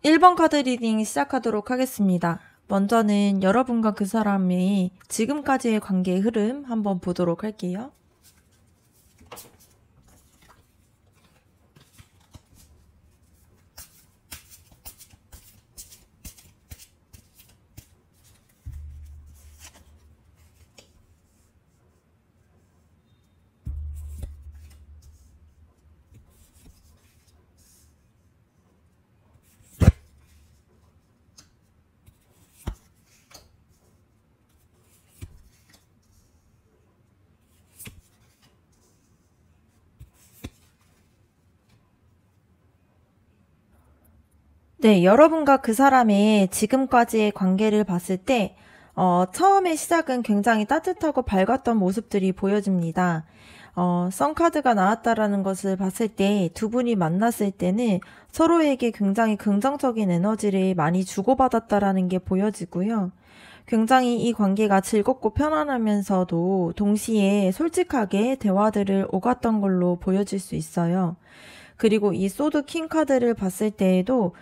1번 카드 리딩 시작하도록 하겠습니다. 먼저는 여러분과 그 사람의 지금까지의 관계의 흐름 한번 보도록 할게요. 네, 여러분과 그 사람의 지금까지의 관계를 봤을 때 처음의 시작은 굉장히 따뜻하고 밝았던 모습들이 보여집니다. 썬카드가 나왔다라는 것을 봤을 때 두 분이 만났을 때는 서로에게 굉장히 긍정적인 에너지를 많이 주고받았다라는 게 보여지고요. 굉장히 이 관계가 즐겁고 편안하면서도 동시에 솔직하게 대화들을 오갔던 걸로 보여질 수 있어요. 그리고 이 소드 킹 카드를 봤을 때에도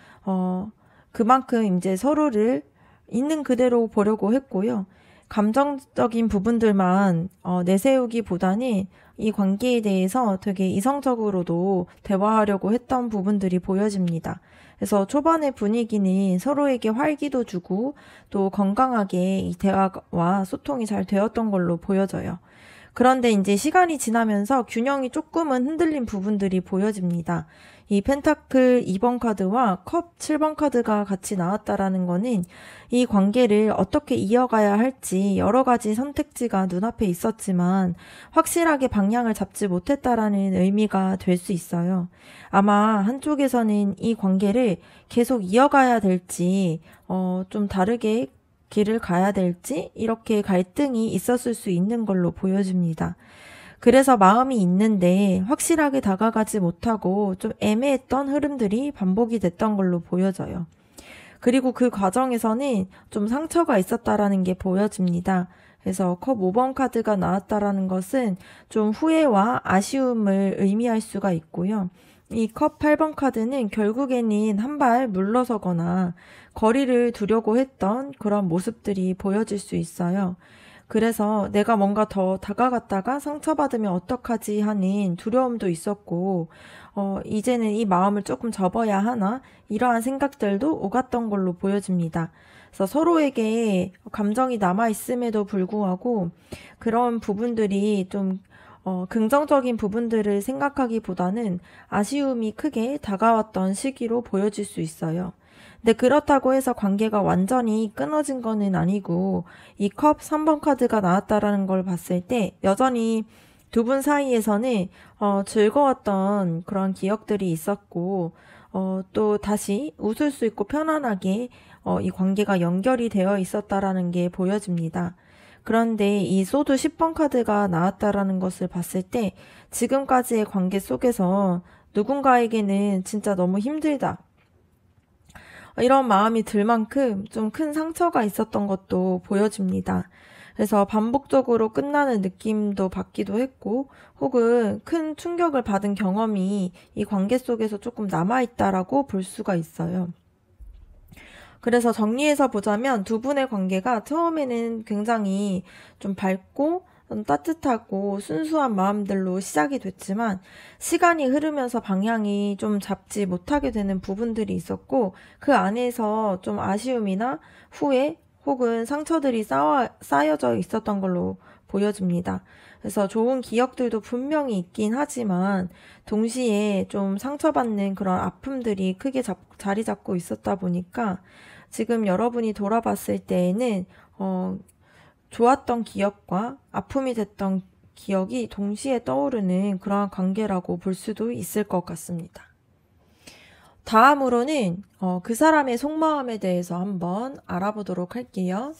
그만큼 이제 서로를 있는 그대로 보려고 했고요. 감정적인 부분들만 내세우기보다는 이 관계에 대해서 되게 이성적으로도 대화하려고 했던 부분들이 보여집니다. 그래서 초반의 분위기는 서로에게 활기도 주고 또 건강하게 이 대화와 소통이 잘 되었던 걸로 보여져요. 그런데 이제 시간이 지나면서 균형이 조금은 흔들린 부분들이 보여집니다. 이 펜타클 2번 카드와 컵 7번 카드가 같이 나왔다라는 거는 이 관계를 어떻게 이어가야 할지 여러 가지 선택지가 눈앞에 있었지만 확실하게 방향을 잡지 못했다라는 의미가 될 수 있어요. 아마 한쪽에서는 이 관계를 계속 이어가야 될지 좀 다르게 길을 가야 될지 이렇게 갈등이 있었을 수 있는 걸로 보여집니다. 그래서 마음이 있는데 확실하게 다가가지 못하고 좀 애매했던 흐름들이 반복이 됐던 걸로 보여져요. 그리고 그 과정에서는 좀 상처가 있었다라는 게 보여집니다. 그래서 컵 5번 카드가 나왔다라는 것은 좀 후회와 아쉬움을 의미할 수가 있고요. 이 컵 8번 카드는 결국에는 한 발 물러서거나 거리를 두려고 했던 그런 모습들이 보여질 수 있어요. 그래서 내가 뭔가 더 다가갔다가 상처받으면 어떡하지 하는 두려움도 있었고 이제는 이 마음을 조금 접어야 하나 이러한 생각들도 오갔던 걸로 보여집니다. 그래서 서로에게 감정이 남아있음에도 불구하고 그런 부분들이 좀 긍정적인 부분들을 생각하기보다는 아쉬움이 크게 다가왔던 시기로 보여질 수 있어요. 근데 그렇다고 해서 관계가 완전히 끊어진 거는 아니고 이 컵 3번 카드가 나왔다라는 걸 봤을 때 여전히 두 분 사이에서는 즐거웠던 그런 기억들이 있었고 또 다시 웃을 수 있고 편안하게 이 관계가 연결이 되어 있었다라는 게 보여집니다. 그런데 이 소드 10번 카드가 나왔다라는 것을 봤을 때 지금까지의 관계 속에서 누군가에게는 진짜 너무 힘들다, 이런 마음이 들 만큼 좀 큰 상처가 있었던 것도 보여집니다. 그래서 반복적으로 끝나는 느낌도 받기도 했고, 혹은 큰 충격을 받은 경험이 이 관계 속에서 조금 남아있다라고 볼 수가 있어요. 그래서 정리해서 보자면 두 분의 관계가 처음에는 굉장히 좀 밝고 따뜻하고 순수한 마음들로 시작이 됐지만 시간이 흐르면서 방향이 좀 잡지 못하게 되는 부분들이 있었고 그 안에서 좀 아쉬움이나 후회 혹은 상처들이 쌓여져 있었던 걸로 보여집니다. 그래서 좋은 기억들도 분명히 있긴 하지만 동시에 좀 상처받는 그런 아픔들이 크게 자리 잡고 있었다 보니까 지금 여러분이 돌아봤을 때에는 좋았던 기억과 아픔이 됐던 기억이 동시에 떠오르는 그러한 관계라고 볼 수도 있을 것 같습니다. 다음으로는 그 사람의 속마음에 대해서 한번 알아보도록 할게요.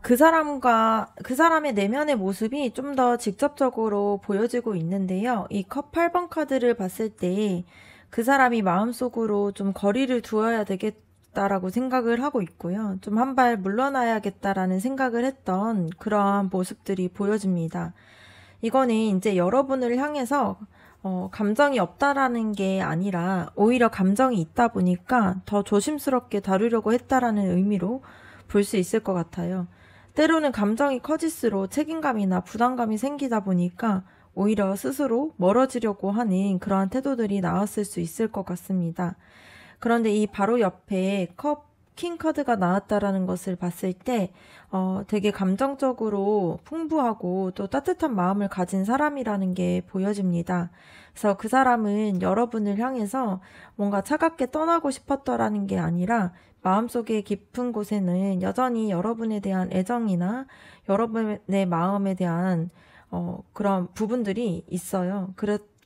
그 사람의 내면의 모습이 좀 더 직접적으로 보여지고 있는데요. 이 컵 8번 카드를 봤을 때 그 사람이 마음속으로 좀 거리를 두어야 되겠다라고 생각을 하고 있고요. 좀 한 발 물러나야겠다라는 생각을 했던 그러한 모습들이 보여집니다. 이거는 이제 여러분을 향해서 감정이 없다라는 게 아니라 오히려 감정이 있다 보니까 더 조심스럽게 다루려고 했다라는 의미로 볼 수 있을 것 같아요. 때로는 감정이 커질수록 책임감이나 부담감이 생기다 보니까 오히려 스스로 멀어지려고 하는 그러한 태도들이 나왔을 수 있을 것 같습니다. 그런데 이 바로 옆에 킹 카드가 나왔다라는 것을 봤을 때 되게 감정적으로 풍부하고 또 따뜻한 마음을 가진 사람이라는 게 보여집니다. 그래서 그 사람은 여러분을 향해서 뭔가 차갑게 떠나고 싶었더라는 게 아니라 마음속의 깊은 곳에는 여전히 여러분에 대한 애정이나 여러분의 마음에 대한 그런 부분들이 있어요.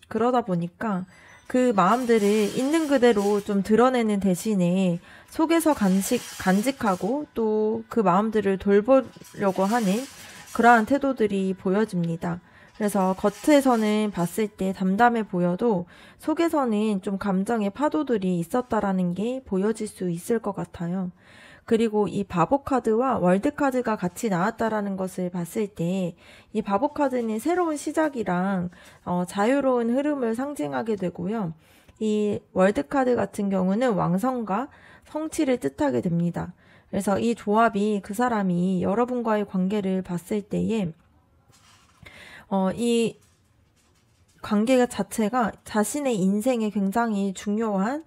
그러다 보니까 그 마음들을 있는 그대로 좀 드러내는 대신에 속에서 간직하고 또 그 마음들을 돌보려고 하는 그러한 태도들이 보여집니다. 그래서 겉에서는 봤을 때 담담해 보여도 속에서는 좀 감정의 파도들이 있었다라는 게 보여질 수 있을 것 같아요. 그리고 이 바보 카드와 월드 카드가 같이 나왔다라는 것을 봤을 때 이 바보 카드는 새로운 시작이랑 자유로운 흐름을 상징하게 되고요. 이 월드 카드 같은 경우는 왕성과 성취를 뜻하게 됩니다. 그래서 이 조합이 그 사람이 여러분과의 관계를 봤을 때에 이 관계 자체가 자신의 인생에 굉장히 중요한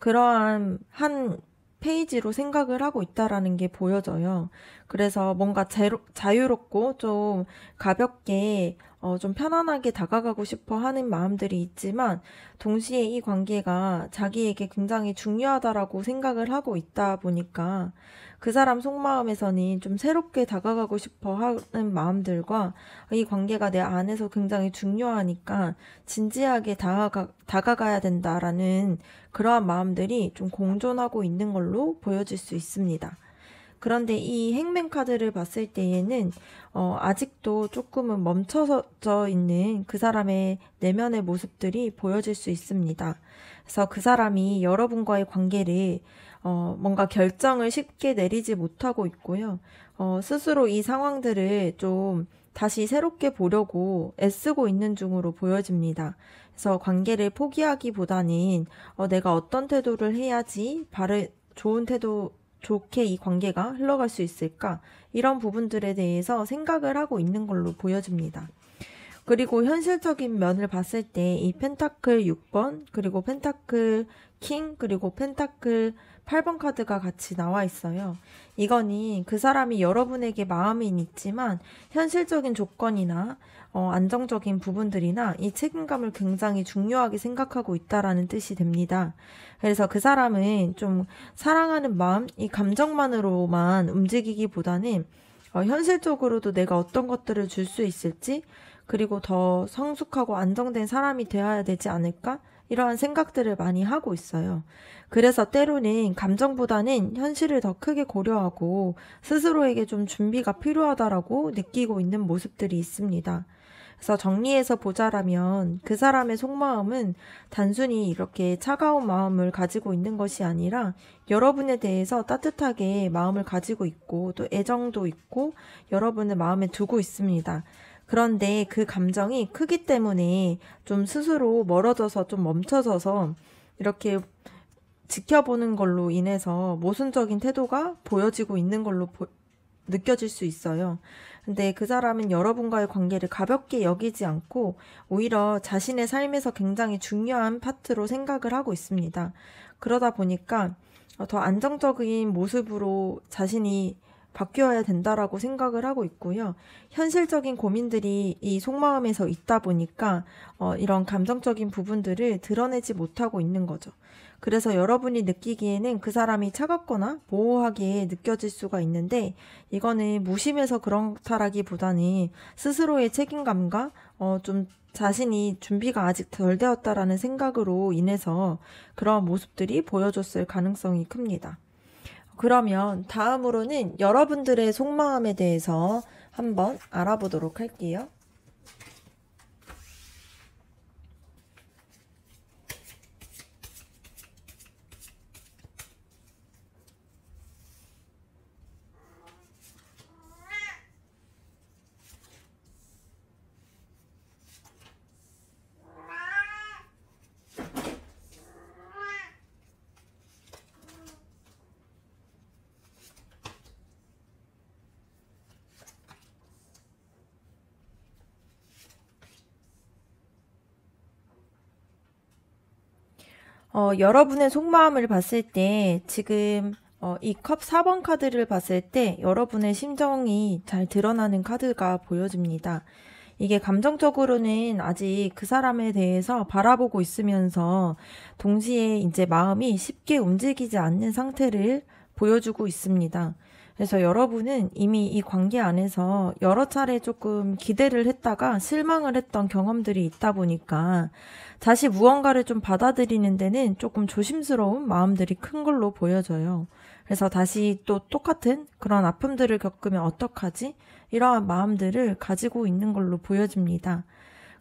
그러한 한 페이지로 생각을 하고 있다라는 게 보여져요. 그래서 뭔가 자유롭고 좀 가볍게 좀 편안하게 다가가고 싶어 하는 마음들이 있지만 동시에 이 관계가 자기에게 굉장히 중요하다라고 생각을 하고 있다 보니까 그 사람 속마음에서는 좀 새롭게 다가가고 싶어 하는 마음들과 이 관계가 내 안에서 굉장히 중요하니까 진지하게 다가가야 된다라는 그러한 마음들이 좀 공존하고 있는 걸로 보여질 수 있습니다. 그런데 이 행맨 카드를 봤을 때에는 아직도 조금은 멈춰져 있는 그 사람의 내면의 모습들이 보여질 수 있습니다. 그래서 그 사람이 여러분과의 관계를 뭔가 결정을 쉽게 내리지 못하고 있고요. 스스로 이 상황들을 좀 다시 새롭게 보려고 애쓰고 있는 중으로 보여집니다. 그래서 관계를 포기하기보다는 내가 어떤 태도를 해야지 좋은 태도, 좋게 이 관계가 흘러갈 수 있을까? 이런 부분들에 대해서 생각을 하고 있는 걸로 보여집니다. 그리고 현실적인 면을 봤을 때 이 펜타클 6번, 그리고 펜타클 킹, 그리고 펜타클 8번 카드가 같이 나와 있어요. 이거는 그 사람이 여러분에게 마음은 있지만 현실적인 조건이나 안정적인 부분들이나 이 책임감을 굉장히 중요하게 생각하고 있다라는 뜻이 됩니다. 그래서 그 사람은 좀 사랑하는 마음, 이 감정만으로만 움직이기보다는 현실적으로도 내가 어떤 것들을 줄 수 있을지, 그리고 더 성숙하고 안정된 사람이 되어야 되지 않을까? 이러한 생각들을 많이 하고 있어요. 그래서 때로는 감정보다는 현실을 더 크게 고려하고 스스로에게 좀 준비가 필요하다라고 느끼고 있는 모습들이 있습니다. 그래서 정리해서 보자라면 그 사람의 속마음은 단순히 이렇게 차가운 마음을 가지고 있는 것이 아니라 여러분에 대해서 따뜻하게 마음을 가지고 있고 또 애정도 있고 여러분을 마음에 두고 있습니다. 그런데 그 감정이 크기 때문에 좀 스스로 멀어져서 좀 멈춰져서 이렇게 지켜보는 걸로 인해서 모순적인 태도가 보여지고 있는 걸로 느껴질 수 있어요. 근데 그 사람은 여러분과의 관계를 가볍게 여기지 않고 오히려 자신의 삶에서 굉장히 중요한 파트로 생각을 하고 있습니다. 그러다 보니까 더 안정적인 모습으로 자신이 바뀌어야 된다라고 생각을 하고 있고요. 현실적인 고민들이 이 속마음에서 있다 보니까 이런 감정적인 부분들을 드러내지 못하고 있는 거죠. 그래서 여러분이 느끼기에는 그 사람이 차갑거나 모호하게 느껴질 수가 있는데 이거는 무심해서 그렇다라기보다는 스스로의 책임감과 좀 자신이 준비가 아직 덜 되었다라는 생각으로 인해서 그런 모습들이 보여줬을 가능성이 큽니다. 그러면 다음으로는 여러분들의 속마음에 대해서 한번 알아보도록 할게요. 여러분의 속마음을 봤을 때 지금 이 컵 4번 카드를 봤을 때 여러분의 심정이 잘 드러나는 카드가 보여집니다. 이게 감정적으로는 아직 그 사람에 대해서 바라보고 있으면서 동시에 이제 마음이 쉽게 움직이지 않는 상태를 보여주고 있습니다. 그래서 여러분은 이미 이 관계 안에서 여러 차례 조금 기대를 했다가 실망을 했던 경험들이 있다 보니까 다시 무언가를 좀 받아들이는 데는 조금 조심스러운 마음들이 큰 걸로 보여져요. 그래서 다시 또 똑같은 그런 아픔들을 겪으면 어떡하지? 이러한 마음들을 가지고 있는 걸로 보여집니다.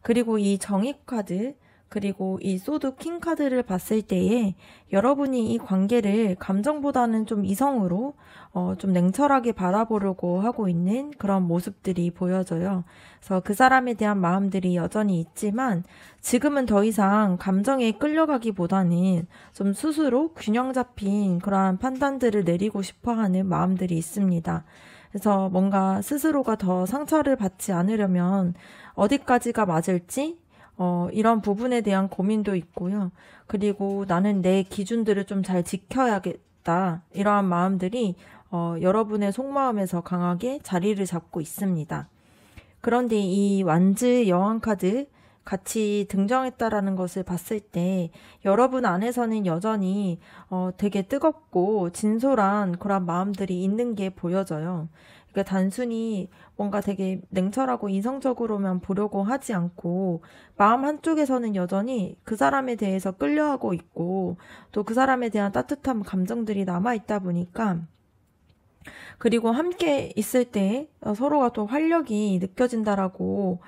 그리고 이 정의 카드, 그리고 이 소드 킹 카드를 봤을 때에 여러분이 이 관계를 감정보다는 좀 이성으로 좀 냉철하게 바라보려고 하고 있는 그런 모습들이 보여져요. 그래서 그 사람에 대한 마음들이 여전히 있지만 지금은 더 이상 감정에 끌려가기보다는 좀 스스로 균형 잡힌 그러한 판단들을 내리고 싶어 하는 마음들이 있습니다. 그래서 뭔가 스스로가 더 상처를 받지 않으려면 어디까지가 맞을지 이런 부분에 대한 고민도 있고요. 그리고 나는 내 기준들을 좀 잘 지켜야겠다. 이러한 마음들이 여러분의 속마음에서 강하게 자리를 잡고 있습니다. 그런데 이 완즈 여왕 카드 같이 등장했다라는 것을 봤을 때 여러분 안에서는 여전히 되게 뜨겁고 진솔한 그런 마음들이 있는 게 보여져요. 그러니까 단순히 뭔가 되게 냉철하고 이성적으로만 보려고 하지 않고 마음 한쪽에서는 여전히 그 사람에 대해서 끌려하고 있고 또 그 사람에 대한 따뜻한 감정들이 남아있다 보니까 그리고 함께 있을 때 서로가 또 활력이 느껴진다라고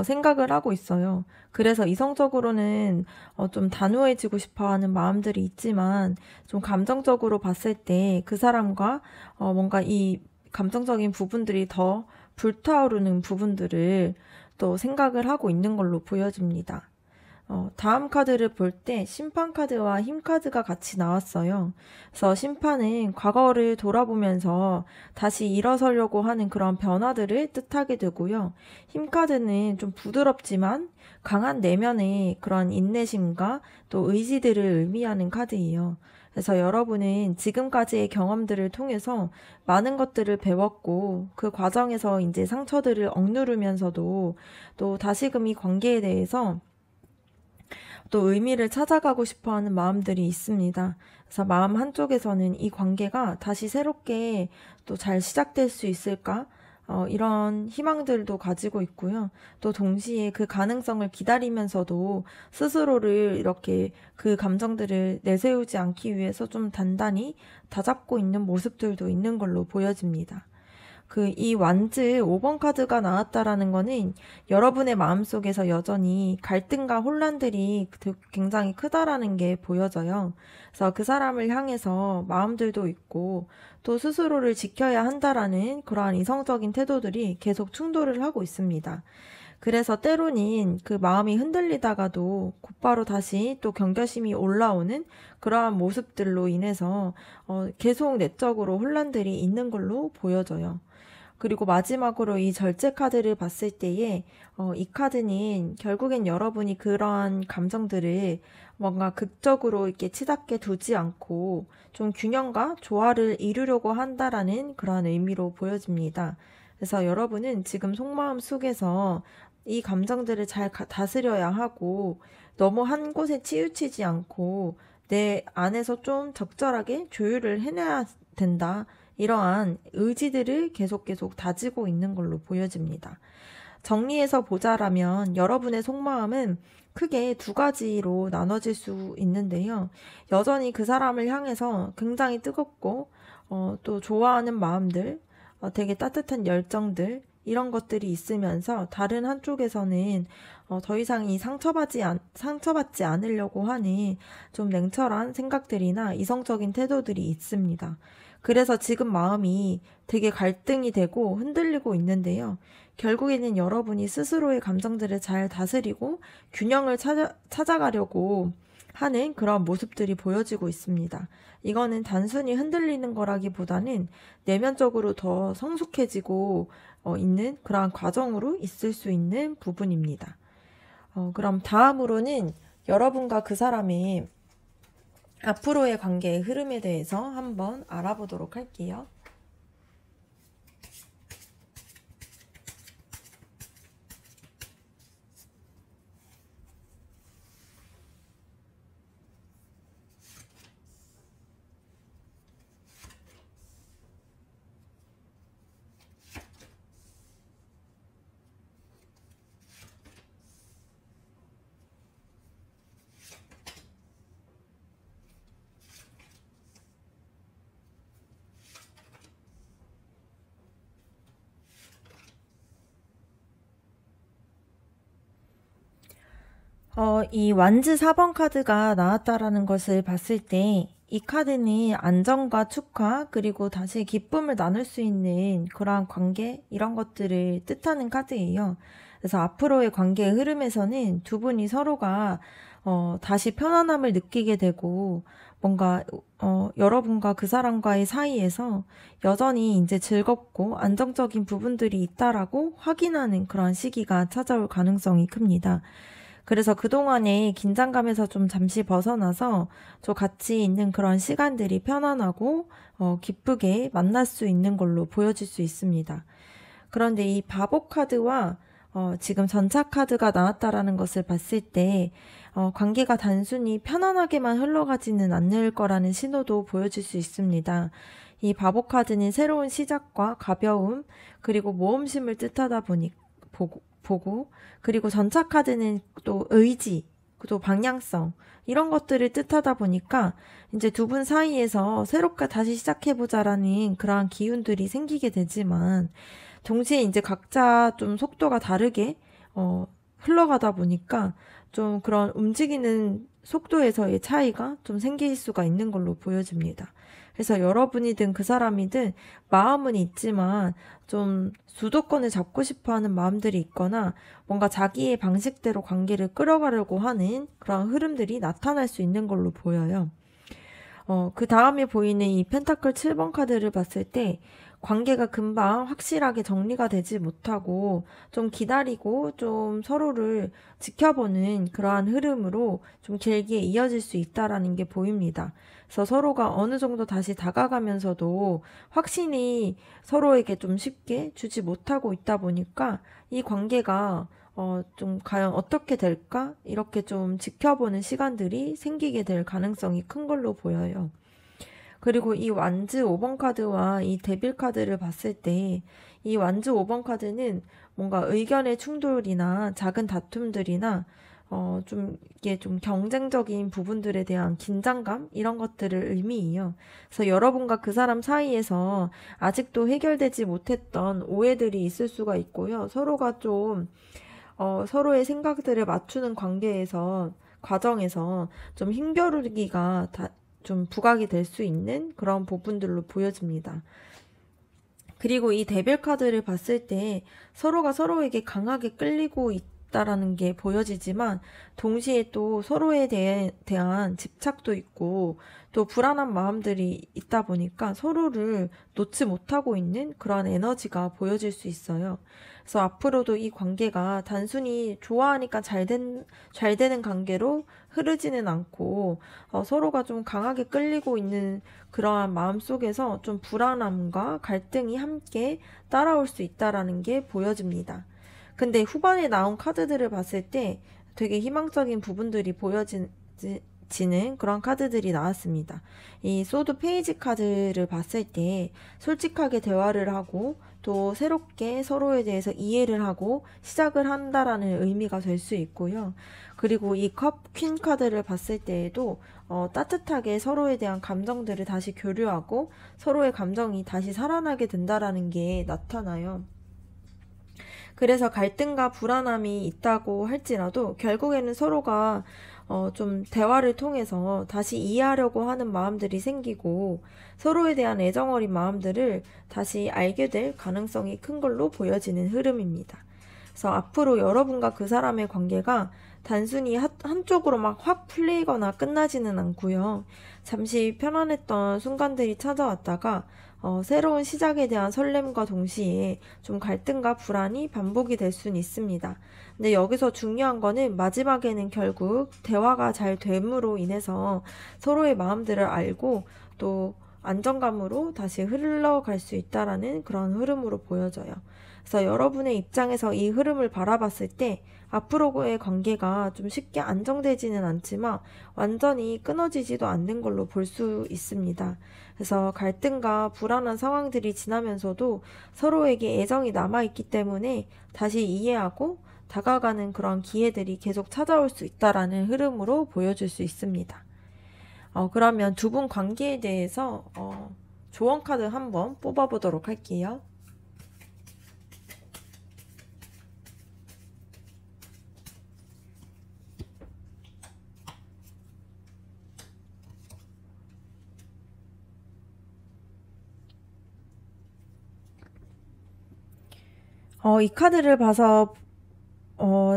생각을 하고 있어요. 그래서 이성적으로는 좀 단호해지고 싶어 하는 마음들이 있지만 좀 감정적으로 봤을 때 그 사람과 뭔가 이 감정적인 부분들이 더 불타오르는 부분들을 또 생각을 하고 있는 걸로 보여집니다. 다음 카드를 볼 때 심판 카드와 힘 카드가 같이 나왔어요. 그래서 심판은 과거를 돌아보면서 다시 일어서려고 하는 그런 변화들을 뜻하게 되고요. 힘 카드는 좀 부드럽지만 강한 내면의 그런 인내심과 또 의지들을 의미하는 카드예요. 그래서 여러분은 지금까지의 경험들을 통해서 많은 것들을 배웠고 그 과정에서 이제 상처들을 억누르면서도 또 다시금 이 관계에 대해서 또 의미를 찾아가고 싶어 하는 마음들이 있습니다. 그래서 마음 한쪽에서는 이 관계가 다시 새롭게 또 잘 시작될 수 있을까? 이런 희망들도 가지고 있고요. 또 동시에 그 가능성을 기다리면서도 스스로를 이렇게 그 감정들을 내세우지 않기 위해서 좀 단단히 다잡고 있는 모습들도 있는 걸로 보여집니다. 이 완즈 5번 카드가 나왔다라는 거는 여러분의 마음속에서 여전히 갈등과 혼란들이 굉장히 크다라는 게 보여져요. 그래서 그 사람을 향해서 마음들도 있고 또 스스로를 지켜야 한다라는 그러한 이성적인 태도들이 계속 충돌을 하고 있습니다. 그래서 때로는 그 마음이 흔들리다가도 곧바로 다시 또 경계심이 올라오는 그러한 모습들로 인해서 계속 내적으로 혼란들이 있는 걸로 보여져요. 그리고 마지막으로 이 절제 카드를 봤을 때에 이 카드는 결국엔 여러분이 그러한 감정들을 뭔가 극적으로 이렇게 치닫게 두지 않고 좀 균형과 조화를 이루려고 한다라는 그런 의미로 보여집니다. 그래서 여러분은 지금 속마음 속에서 이 감정들을 잘 다스려야 하고 너무 한 곳에 치우치지 않고 내 안에서 좀 적절하게 조율을 해내야 된다. 이러한 의지들을 계속 다지고 있는 걸로 보여집니다. 정리해서 보자라면 여러분의 속마음은 크게 두 가지로 나눠질 수 있는데요. 여전히 그 사람을 향해서 굉장히 뜨겁고 또 좋아하는 마음들, 되게 따뜻한 열정들 이런 것들이 있으면서 다른 한쪽에서는 더 이상 이 상처받지 않으려고 하는 좀 냉철한 생각들이나 이성적인 태도들이 있습니다. 그래서 지금 마음이 되게 갈등이 되고 흔들리고 있는데요. 결국에는 여러분이 스스로의 감정들을 잘 다스리고 균형을 찾아가려고 하는 그런 모습들이 보여지고 있습니다. 이거는 단순히 흔들리는 거라기보다는 내면적으로 더 성숙해지고 있는 그러한 과정으로 있을 수 있는 부분입니다. 그럼 다음으로는 여러분과 그 사람의 앞으로의 관계의 흐름에 대해서 한번 알아보도록 할게요. 이 완즈 4번 카드가 나왔다라는 것을 봤을 때 이 카드는 안정과 축하 그리고 다시 기쁨을 나눌 수 있는 그러한 관계 이런 것들을 뜻하는 카드예요. 그래서 앞으로의 관계의 흐름에서는 두 분이 서로가 다시 편안함을 느끼게 되고 뭔가 여러분과 그 사람과의 사이에서 여전히 이제 즐겁고 안정적인 부분들이 있다라고 확인하는 그런 시기가 찾아올 가능성이 큽니다. 그래서 그동안의 긴장감에서 좀 잠시 벗어나서 저 같이 있는 그런 시간들이 편안하고 기쁘게 만날 수 있는 걸로 보여질 수 있습니다. 그런데 이 바보 카드와 지금 전차 카드가 나왔다라는 것을 봤을 때 관계가 단순히 편안하게만 흘러가지는 않을 거라는 신호도 보여질 수 있습니다. 이 바보 카드는 새로운 시작과 가벼움 그리고 모험심을 뜻하다 보고 그리고 전차 카드는 또 의지 또 방향성 이런 것들을 뜻하다 보니까 이제 두 분 사이에서 새롭게 다시 시작해보자라는 그러한 기운들이 생기게 되지만 동시에 이제 각자 좀 속도가 다르게 흘러가다 보니까 좀 그런 움직이는 속도에서의 차이가 좀 생길 수가 있는 걸로 보여집니다. 그래서 여러분이든 그 사람이든 마음은 있지만 좀 주도권을 잡고 싶어 하는 마음들이 있거나 뭔가 자기의 방식대로 관계를 끌어가려고 하는 그런 흐름들이 나타날 수 있는 걸로 보여요. 그 다음에 보이는 이 펜타클 7번 카드를 봤을 때 관계가 금방 확실하게 정리가 되지 못하고 좀 기다리고 좀 서로를 지켜보는 그러한 흐름으로 좀 길게 이어질 수 있다라는 게 보입니다. 그래서 서로가 어느 정도 다시 다가가면서도 확신이 서로에게 좀 쉽게 주지 못하고 있다 보니까 이 관계가 좀 과연 어떻게 될까? 이렇게 좀 지켜보는 시간들이 생기게 될 가능성이 큰 걸로 보여요. 그리고 이 완즈 5번 카드와 이 데빌 카드를 봤을 때 이 완즈 5번 카드는 뭔가 의견의 충돌이나 작은 다툼들이나 좀 이게 좀 경쟁적인 부분들에 대한 긴장감 이런 것들을 의미해요. 그래서 여러분과 그 사람 사이에서 아직도 해결되지 못했던 오해들이 있을 수가 있고요. 서로가 좀 서로의 생각들을 맞추는 과정에서 좀 힘겨루기가 좀 부각이 될 수 있는 그런 부분들로 보여집니다. 그리고 이 데빌 카드를 봤을 때 서로가 서로에게 강하게 끌리고 있다라는 게 보여지지만 동시에 또 서로에 대한 집착도 있고 또 불안한 마음들이 있다 보니까 서로를 놓지 못하고 있는 그런 에너지가 보여질 수 있어요. 그래서 앞으로도 이 관계가 단순히 좋아하니까 잘 되는 관계로 흐르지는 않고 서로가 좀 강하게 끌리고 있는 그러한 마음 속에서 좀 불안함과 갈등이 함께 따라올 수 있다라는 게 보여집니다. 근데 후반에 나온 카드들을 봤을 때 되게 희망적인 부분들이 보여지는 그런 카드들이 나왔습니다. 이 소드 페이지 카드를 봤을 때 솔직하게 대화를 하고 또 새롭게 서로에 대해서 이해를 하고 시작을 한다라는 의미가 될 수 있고요. 그리고 이 컵 퀸 카드를 봤을 때에도 따뜻하게 서로에 대한 감정들을 다시 교류하고 서로의 감정이 다시 살아나게 된다라는 게 나타나요. 그래서 갈등과 불안함이 있다고 할지라도 결국에는 서로가 좀 대화를 통해서 다시 이해하려고 하는 마음들이 생기고 서로에 대한 애정어린 마음들을 다시 알게 될 가능성이 큰 걸로 보여지는 흐름입니다. 그래서 앞으로 여러분과 그 사람의 관계가 단순히 한쪽으로 막 확 풀리거나 끝나지는 않고요. 잠시 편안했던 순간들이 찾아왔다가 새로운 시작에 대한 설렘과 동시에 좀 갈등과 불안이 반복이 될 수는 있습니다. 근데 여기서 중요한 거는 마지막에는 결국 대화가 잘 됨으로 인해서 서로의 마음들을 알고 또 안정감으로 다시 흘러갈 수 있다라는 그런 흐름으로 보여져요. 그래서 여러분의 입장에서 이 흐름을 바라봤을 때 앞으로의 관계가 좀 쉽게 안정되지는 않지만 완전히 끊어지지도 않는 걸로 볼 수 있습니다. 그래서 갈등과 불안한 상황들이 지나면서도 서로에게 애정이 남아있기 때문에 다시 이해하고 다가가는 그런 기회들이 계속 찾아올 수 있다라는 흐름으로 보여줄 수 있습니다. 그러면 두 분 관계에 대해서 조언 카드 한번 뽑아보도록 할게요. 이 카드를 봐서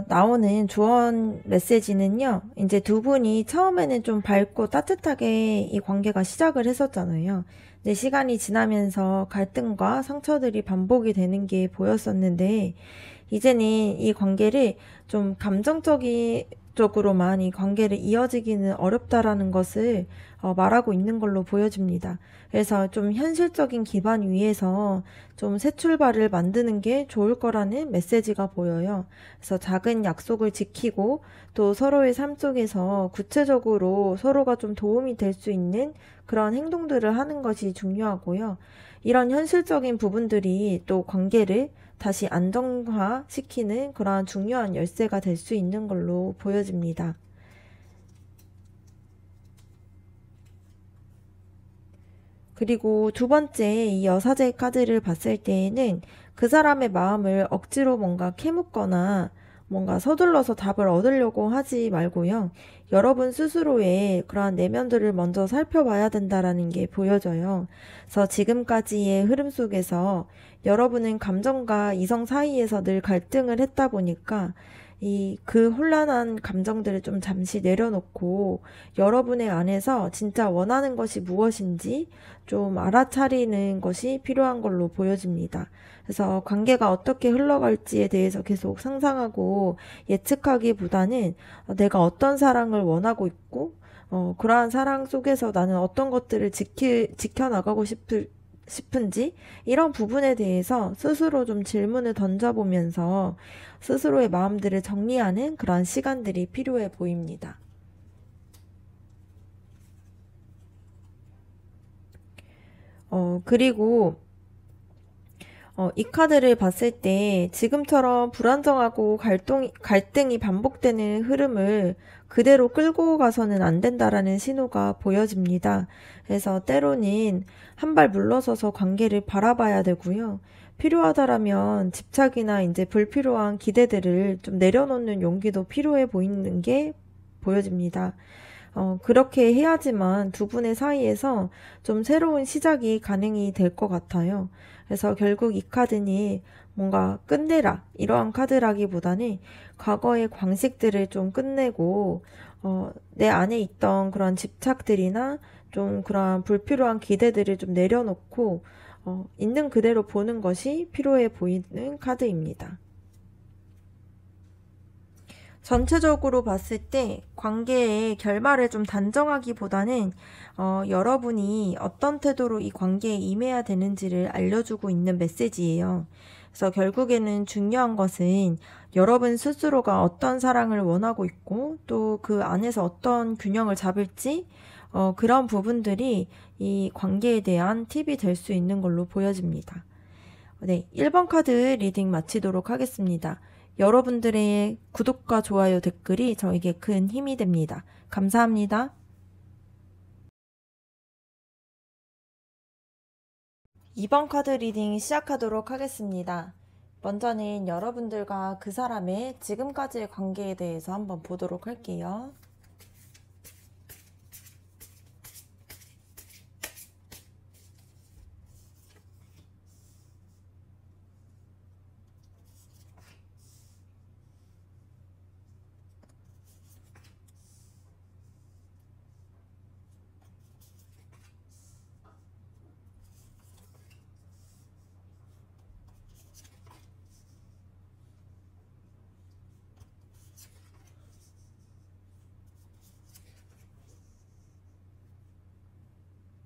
나오는 조언 메시지는요, 이제 두 분이 처음에는 좀 밝고 따뜻하게 이 관계가 시작을 했었잖아요. 근데 시간이 지나면서 갈등과 상처들이 반복이 되는 게 보였었는데, 이제는 이 관계를 좀 감정적으로만 이 관계를 이어지기는 어렵다라는 것을 말하고 있는 걸로 보여집니다. 그래서 좀 현실적인 기반 위에서 좀 새 출발을 만드는 게 좋을 거라는 메시지가 보여요. 그래서 작은 약속을 지키고 또 서로의 삶 속에서 구체적으로 서로가 좀 도움이 될 수 있는 그런 행동들을 하는 것이 중요하고요. 이런 현실적인 부분들이 또 관계를 다시 안정화시키는 그러한 중요한 열쇠가 될 수 있는 걸로 보여집니다. 그리고 두 번째 이 여사제 카드를 봤을 때에는 그 사람의 마음을 억지로 뭔가 캐묻거나 뭔가 서둘러서 답을 얻으려고 하지 말고요. 여러분 스스로의 그러한 내면들을 먼저 살펴봐야 된다라는 게 보여져요. 그래서 지금까지의 흐름 속에서 여러분은 감정과 이성 사이에서 늘 갈등을 했다 보니까 그 혼란한 감정들을 좀 잠시 내려놓고 여러분의 안에서 진짜 원하는 것이 무엇인지 좀 알아차리는 것이 필요한 걸로 보여집니다. 그래서 관계가 어떻게 흘러갈지에 대해서 계속 상상하고 예측하기보다는 내가 어떤 사랑을 원하고 있고 그러한 사랑 속에서 나는 어떤 것들을 지켜나가고 싶은지 이런 부분에 대해서 스스로 좀 질문을 던져보면서 스스로의 마음들을 정리하는 그런 시간들이 필요해 보입니다. 그리고 이 카드를 봤을 때 지금처럼 불안정하고 갈등이 반복되는 흐름을 그대로 끌고 가서는 안 된다라는 신호가 보여집니다. 그래서 때로는 한 발 물러서서 관계를 바라봐야 되고요. 필요하다라면 집착이나 이제 불필요한 기대들을 좀 내려놓는 용기도 필요해 보이는 게 보여집니다. 그렇게 해야지만 두 분의 사이에서 좀 새로운 시작이 가능이 될 것 같아요. 그래서 결국 이 카드는 뭔가 끝내라 이러한 카드라기보다는 과거의 광식들을 좀 끝내고 내 안에 있던 그런 집착들이나 좀 그런 불필요한 기대들을 좀 내려놓고 있는 그대로 보는 것이 필요해 보이는 카드입니다. 전체적으로 봤을 때 관계의 결말을 좀 단정하기보다는 여러분이 어떤 태도로 이 관계에 임해야 되는지를 알려주고 있는 메시지예요. 그래서 결국에는 중요한 것은 여러분 스스로가 어떤 사랑을 원하고 있고 또 그 안에서 어떤 균형을 잡을지 그런 부분들이 이 관계에 대한 팁이 될 수 있는 걸로 보여집니다. 네, 1번 카드 리딩 마치도록 하겠습니다. 여러분들의 구독과 좋아요, 댓글이 저에게 큰 힘이 됩니다. 감사합니다. 2번 카드 리딩 시작하도록 하겠습니다. 먼저는 여러분들과 그 사람의 지금까지의 관계에 대해서 한번 보도록 할게요.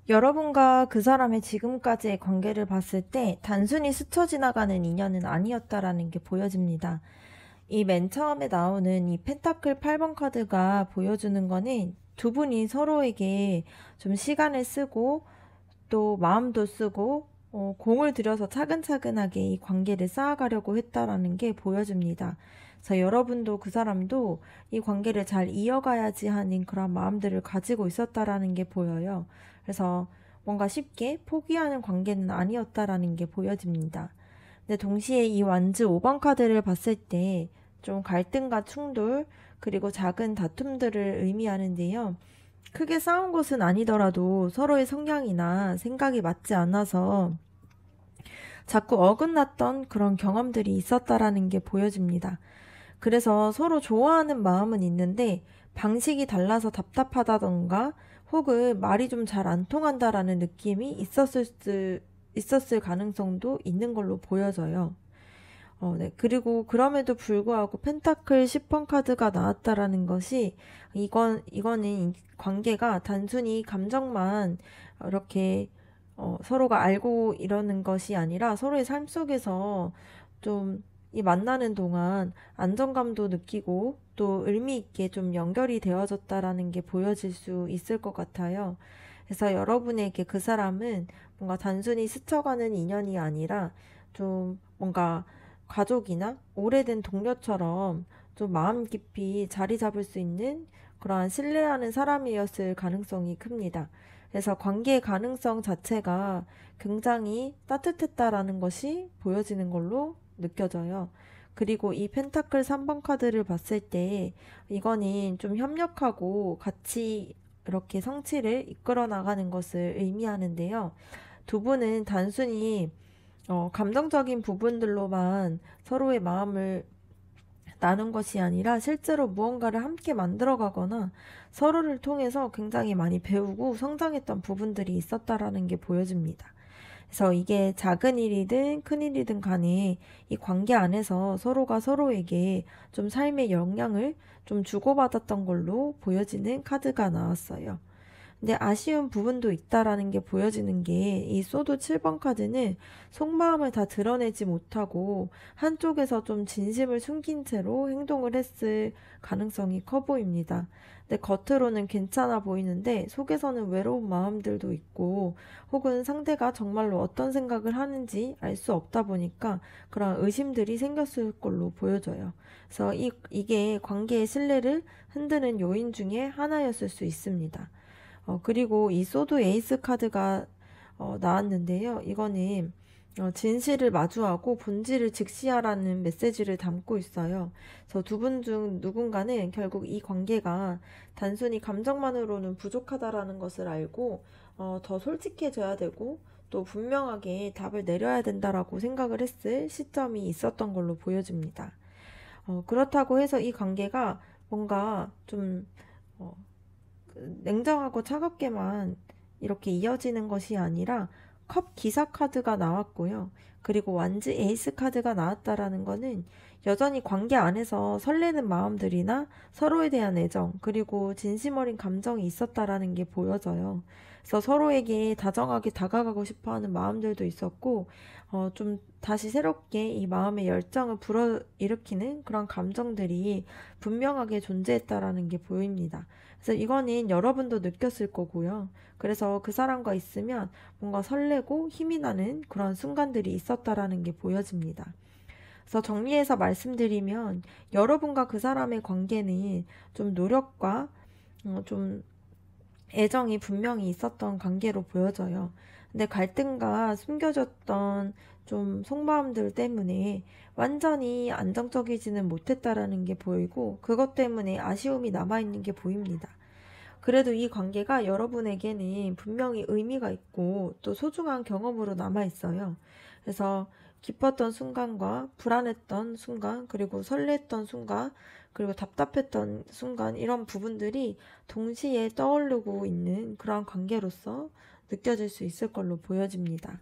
여러분과 그 사람의 지금까지의 관계를 봤을 때 단순히 스쳐 지나가는 인연은 아니었다라는 게 보여집니다. 이 맨 처음에 나오는 이 펜타클 8번 카드가 보여주는 거는 두 분이 서로에게 좀 시간을 쓰고 또 마음도 쓰고 공을 들여서 차근차근하게 이 관계를 쌓아가려고 했다라는 게 보여집니다. 그래서 여러분도 그 사람도 이 관계를 잘 이어가야지 하는 그런 마음들을 가지고 있었다라는 게 보여요. 그래서 뭔가 쉽게 포기하는 관계는 아니었다라는 게 보여집니다. 근데 동시에 이 완즈 5번 카드를 봤을 때 좀 갈등과 충돌 그리고 작은 다툼들을 의미하는데요. 크게 싸운 것은 아니더라도 서로의 성향이나 생각이 맞지 않아서 자꾸 어긋났던 그런 경험들이 있었다라는 게 보여집니다. 그래서 서로 좋아하는 마음은 있는데 방식이 달라서 답답하다던가 혹은 말이 좀 잘 안 통한다라는 느낌이 있었을 가능성도 있는 걸로 보여져요. 네. 그리고 그럼에도 불구하고 펜타클 10번 카드가 나왔다라는 것이 이거는 이 관계가 단순히 감정만 이렇게 서로가 알고 이러는 것이 아니라 서로의 삶 속에서 좀 이 만나는 동안 안정감도 느끼고 또 의미 있게 좀 연결이 되어졌다라는 게 보여질 수 있을 것 같아요. 그래서 여러분에게 그 사람은 뭔가 단순히 스쳐가는 인연이 아니라 좀 뭔가 가족이나 오래된 동료처럼 좀 마음 깊이 자리 잡을 수 있는 그러한 신뢰하는 사람이었을 가능성이 큽니다. 그래서 관계의 가능성 자체가 굉장히 따뜻했다라는 것이 보여지는 걸로 느껴져요. 그리고 이 펜타클 3번 카드를 봤을 때 이거는 좀 협력하고 같이 이렇게 성취를 이끌어 나가는 것을 의미하는데요. 두 분은 단순히 감정적인 부분들로만 서로의 마음을 나눈 것이 아니라 실제로 무언가를 함께 만들어가거나 서로를 통해서 굉장히 많이 배우고 성장했던 부분들이 있었다라는 게 보여집니다. 그래서 이게 작은 일이든 큰 일이든 간에 이 관계 안에서 서로가 서로에게 좀 삶의 영향을 좀 주고받았던 걸로 보여지는 카드가 나왔어요. 근데 아쉬운 부분도 있다라는 게 보여지는 게 이 소드 7번 카드는 속마음을 다 드러내지 못하고 한쪽에서 좀 진심을 숨긴 채로 행동을 했을 가능성이 커 보입니다. 근데 겉으로는 괜찮아 보이는데 속에서는 외로운 마음들도 있고 혹은 상대가 정말로 어떤 생각을 하는지 알 수 없다 보니까 그런 의심들이 생겼을 걸로 보여져요. 그래서 이게 관계의 신뢰를 흔드는 요인 중에 하나였을 수 있습니다. 그리고 이 소드 에이스 카드가 나왔는데요. 이거는 진실을 마주하고 본질을 직시하라는 메시지를 담고 있어요. 그래서 두 분 중 누군가는 결국 이 관계가 단순히 감정만으로는 부족하다라는 것을 알고 더 솔직해져야 되고 또 분명하게 답을 내려야 된다라고 생각을 했을 시점이 있었던 걸로 보여집니다. 그렇다고 해서 이 관계가 뭔가 좀 냉정하고 차갑게만 이렇게 이어지는 것이 아니라 컵 기사 카드가 나왔고요. 그리고 완즈 에이스 카드가 나왔다라는 거는 여전히 관계 안에서 설레는 마음들이나 서로에 대한 애정, 그리고 진심 어린 감정이 있었다라는 게 보여져요. 그래서 서로에게 다정하게 다가가고 싶어 하는 마음들도 있었고, 좀 다시 새롭게 이 마음의 열정을 불어일으키는 그런 감정들이 분명하게 존재했다라는 게 보입니다. 그래서 이거는 여러분도 느꼈을 거고요. 그래서 그 사람과 있으면 뭔가 설레고 힘이 나는 그런 순간들이 있었다라는 게 보여집니다. 그래서 정리해서 말씀드리면 여러분과 그 사람의 관계는 좀 노력과 좀 애정이 분명히 있었던 관계로 보여져요. 근데 갈등과 숨겨졌던 좀 속마음들 때문에 완전히 안정적이지는 못했다라는 게 보이고 그것 때문에 아쉬움이 남아있는 게 보입니다. 그래도 이 관계가 여러분에게는 분명히 의미가 있고 또 소중한 경험으로 남아있어요. 그래서 기뻤던 순간과 불안했던 순간, 그리고 설렜던 순간, 그리고 답답했던 순간, 이런 부분들이 동시에 떠오르고 있는 그런 관계로서 느껴질 수 있을 걸로 보여집니다.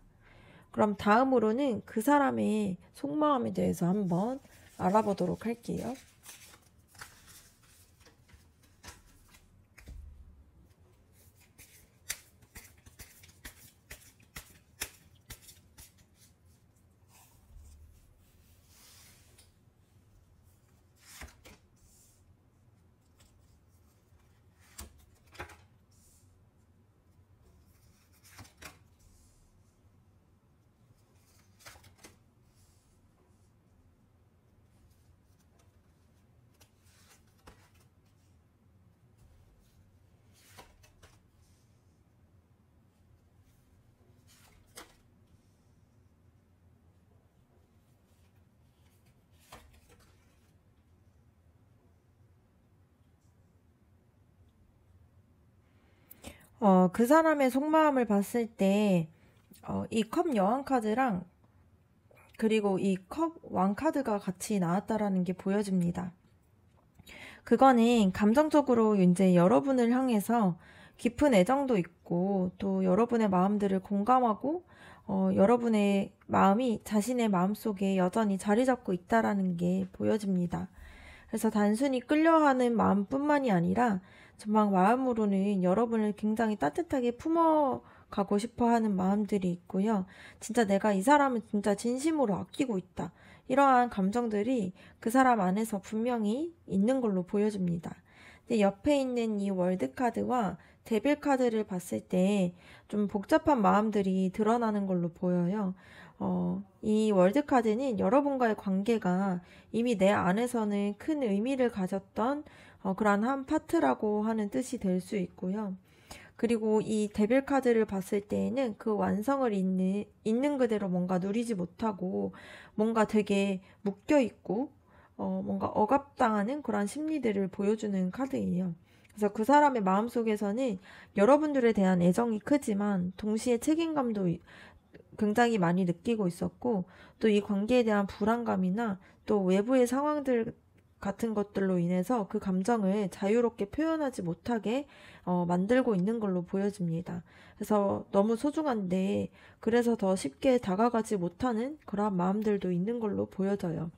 그럼 다음으로는 그 사람의 속마음에 대해서 한번 알아보도록 할게요. 그 사람의 속마음을 봤을 때, 이 컵 여왕 카드랑 그리고 이 컵 왕 카드가 같이 나왔다라는 게 보여집니다. 그거는 감정적으로 이제 여러분을 향해서 깊은 애정도 있고 또 여러분의 마음들을 공감하고 여러분의 마음이 자신의 마음속에 여전히 자리 잡고 있다라는 게 보여집니다. 그래서 단순히 끌려하는 마음뿐만이 아니라 정말 마음으로는 여러분을 굉장히 따뜻하게 품어가고 싶어 하는 마음들이 있고요. 진짜 내가 이 사람을 진짜 진심으로 아끼고 있다. 이러한 감정들이 그 사람 안에서 분명히 있는 걸로 보여집니다. 근데 옆에 있는 이 월드 카드와 데빌 카드를 봤을 때 좀 복잡한 마음들이 드러나는 걸로 보여요. 이 월드 카드는 여러분과의 관계가 이미 내 안에서는 큰 의미를 가졌던 그러한 한 파트라고 하는 뜻이 될 수 있고요. 그리고 이 데빌 카드를 봤을 때에는 그 완성을 있는 그대로 뭔가 누리지 못하고 뭔가 되게 묶여있고 뭔가 억압당하는 그런 심리들을 보여주는 카드예요. 그래서 그 사람의 마음속에서는 여러분들에 대한 애정이 크지만 동시에 책임감도 굉장히 많이 느끼고 있었고, 또 이 관계에 대한 불안감이나 또 외부의 상황들 같은 것들로 인해서 그 감정을 자유롭게 표현하지 못하게 만들고 있는 걸로 보여집니다. 그래서 너무 소중한데 그래서 더 쉽게 다가가지 못하는 그런 마음들도 있는 걸로 보여져요.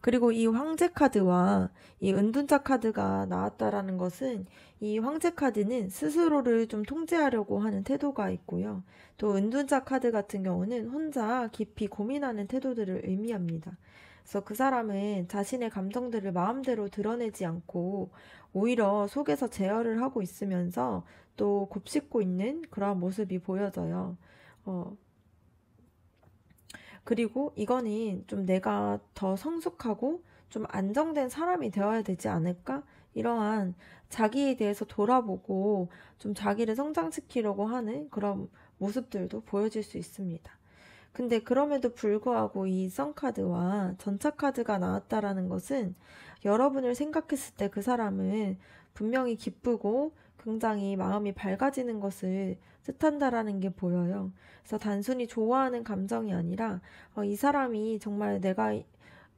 그리고 이 황제 카드와 이 은둔자 카드가 나왔다라는 것은 이 황제 카드는 스스로를 좀 통제하려고 하는 태도가 있고요. 또 은둔자 카드 같은 경우는 혼자 깊이 고민하는 태도들을 의미합니다. 그래서 그 사람은 자신의 감정들을 마음대로 드러내지 않고 오히려 속에서 제어를 하고 있으면서 또 곱씹고 있는 그런 모습이 보여져요. 어, 그리고 이거는 좀 내가 더 성숙하고 좀 안정된 사람이 되어야 되지 않을까? 이러한 자기에 대해서 돌아보고 좀 자기를 성장시키려고 하는 그런 모습들도 보여질 수 있습니다. 근데 그럼에도 불구하고 이 썬카드와 전차카드가 나왔다라는 것은 여러분을 생각했을 때 그 사람은 분명히 기쁘고 굉장히 마음이 밝아지는 것을 뜻한다라는 게 보여요. 그래서 단순히 좋아하는 감정이 아니라 이 사람이 정말 내가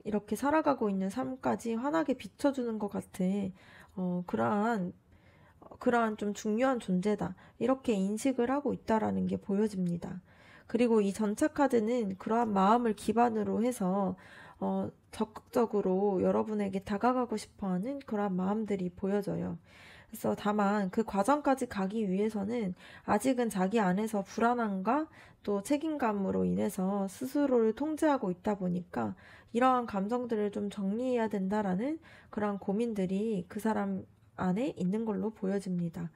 이렇게 살아가고 있는 삶까지 환하게 비춰주는 것 같은 그러한 좀 중요한 존재다. 이렇게 인식을 하고 있다라는 게 보여집니다. 그리고 이 전차 카드는 그러한 마음을 기반으로 해서 적극적으로 여러분에게 다가가고 싶어 하는 그러한 마음들이 보여져요. 그래서 다만 그 과정까지 가기 위해서는 아직은 자기 안에서 불안함과 또 책임감으로 인해서 스스로를 통제하고 있다 보니까 이러한 감정들을 좀 정리해야 된다라는 그런 고민들이 그 사람 안에 있는 걸로 보여집니다.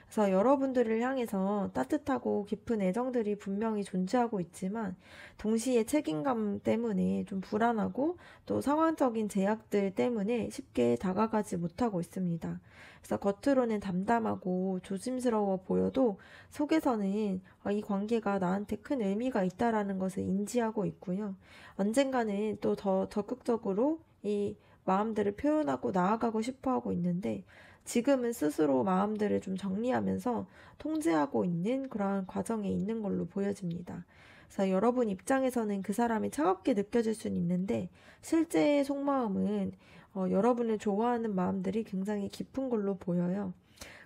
그래서 여러분들을 향해서 따뜻하고 깊은 애정들이 분명히 존재하고 있지만 동시에 책임감 때문에 좀 불안하고 또 상황적인 제약들 때문에 쉽게 다가가지 못하고 있습니다. 그래서 겉으로는 담담하고 조심스러워 보여도 속에서는 이 관계가 나한테 큰 의미가 있다라는 것을 인지하고 있고요. 언젠가는 또 더 적극적으로 이 마음들을 표현하고 나아가고 싶어 하고 있는데 지금은 스스로 마음들을 좀 정리하면서 통제하고 있는 그러한 과정에 있는 걸로 보여집니다. 그래서 여러분 입장에서는 그 사람이 차갑게 느껴질 수는 있는데 실제의 속마음은 여러분을 좋아하는 마음들이 굉장히 깊은 걸로 보여요.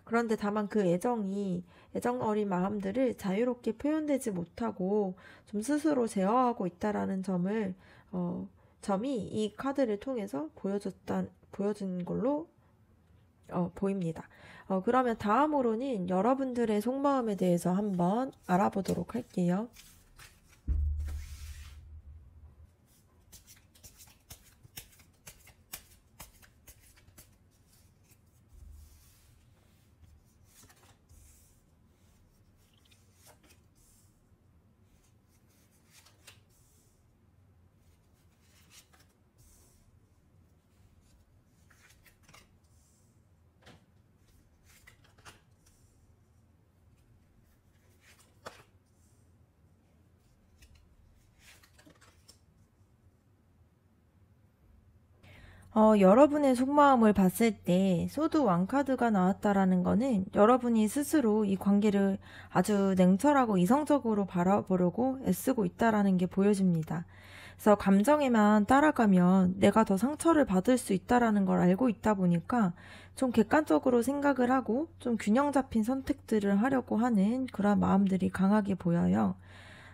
그런데 다만 그 애정 어린 마음들을 자유롭게 표현되지 못하고 좀 스스로 제어하고 있다라는 점이 이 카드를 통해서 보여준 걸로 보입니다. 그러면 다음으로는 여러분들의 속마음에 대해서 한번 알아보도록 할게요. 여러분의 속마음을 봤을 때 소드 왕카드가 나왔다라는 거는 여러분이 스스로 이 관계를 아주 냉철하고 이성적으로 바라보려고 애쓰고 있다라는 게 보여집니다. 그래서 감정에만 따라가면 내가 더 상처를 받을 수 있다라는 걸 알고 있다 보니까 좀 객관적으로 생각을 하고 좀 균형 잡힌 선택들을 하려고 하는 그런 마음들이 강하게 보여요.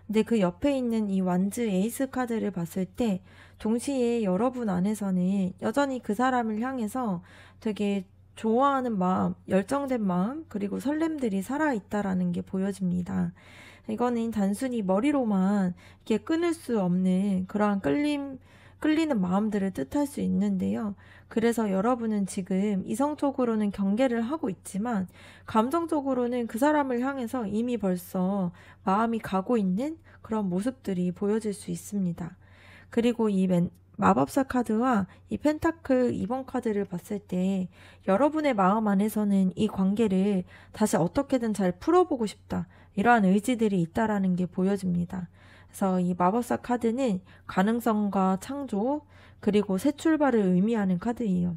근데 그 옆에 있는 이 완즈 에이스 카드를 봤을 때 동시에 여러분 안에서는 여전히 그 사람을 향해서 되게 좋아하는 마음, 열정된 마음, 그리고 설렘들이 살아있다라는 게 보여집니다. 이거는 단순히 머리로만 이렇게 끊을 수 없는 그러한 끌리는 마음들을 뜻할 수 있는데요. 그래서 여러분은 지금 이성적으로는 경계를 하고 있지만 감정적으로는 그 사람을 향해서 이미 벌써 마음이 가고 있는 그런 모습들이 보여질 수 있습니다. 그리고 이 마법사 카드와 이 펜타클 2번 카드를 봤을 때 여러분의 마음 안에서는 이 관계를 다시 어떻게든 잘 풀어보고 싶다. 이러한 의지들이 있다라는 게 보여집니다. 그래서 이 마법사 카드는 가능성과 창조 그리고 새 출발을 의미하는 카드예요.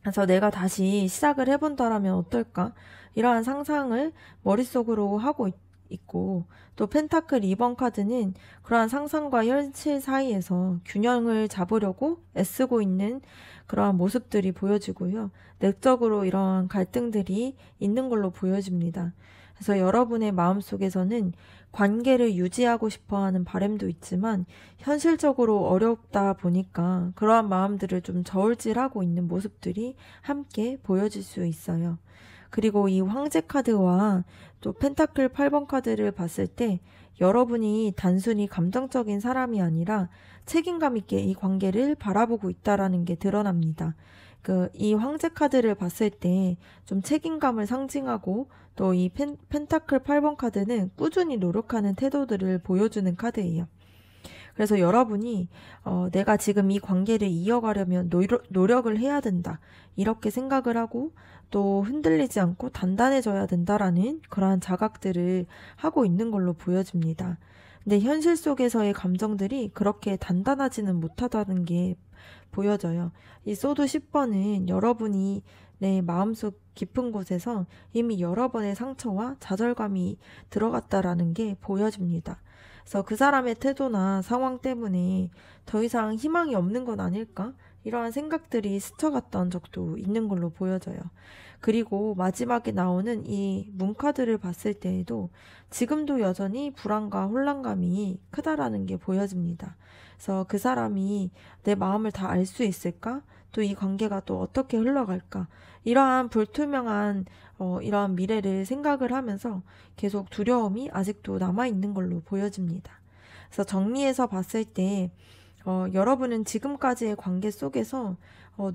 그래서 내가 다시 시작을 해본다라면 어떨까? 이러한 상상을 머릿속으로 하고 있고 또 펜타클 2번 카드는 그러한 상상과 현실 사이에서 균형을 잡으려고 애쓰고 있는 그러한 모습들이 보여지고요. 내적으로 이러한 갈등들이 있는 걸로 보여집니다. 그래서 여러분의 마음속에서는 관계를 유지하고 싶어하는 바람도 있지만 현실적으로 어렵다 보니까 그러한 마음들을 좀 저울질하고 있는 모습들이 함께 보여질 수 있어요. 그리고 이 황제 카드와 또 펜타클 8번 카드를 봤을 때 여러분이 단순히 감정적인 사람이 아니라 책임감 있게 이 관계를 바라보고 있다라는 게 드러납니다. 이 황제 카드를 봤을 때 좀 책임감을 상징하고 또 이 펜타클 8번 카드는 꾸준히 노력하는 태도들을 보여주는 카드예요. 그래서 여러분이 내가 지금 이 관계를 이어가려면 노력을 해야 된다. 이렇게 생각을 하고 또 흔들리지 않고 단단해져야 된다라는 그러한 자각들을 하고 있는 걸로 보여집니다. 근데 현실 속에서의 감정들이 그렇게 단단하지는 못하다는 게 보여져요. 이 소드 10번은 여러분이 내 마음속 깊은 곳에서 이미 여러 번의 상처와 좌절감이 들어갔다라는 게 보여집니다. 그래서 그 사람의 태도나 상황 때문에 더 이상 희망이 없는 건 아닐까? 이러한 생각들이 스쳐갔던 적도 있는 걸로 보여져요. 그리고 마지막에 나오는 이 문카드를 봤을 때에도 지금도 여전히 불안과 혼란감이 크다라는 게 보여집니다. 그래서 그 사람이 내 마음을 다 알 수 있을까? 또 이 관계가 또 어떻게 흘러갈까? 이러한 불투명한 이러한 미래를 생각을 하면서 계속 두려움이 아직도 남아있는 걸로 보여집니다. 그래서 정리해서 봤을 때 여러분은 지금까지의 관계 속에서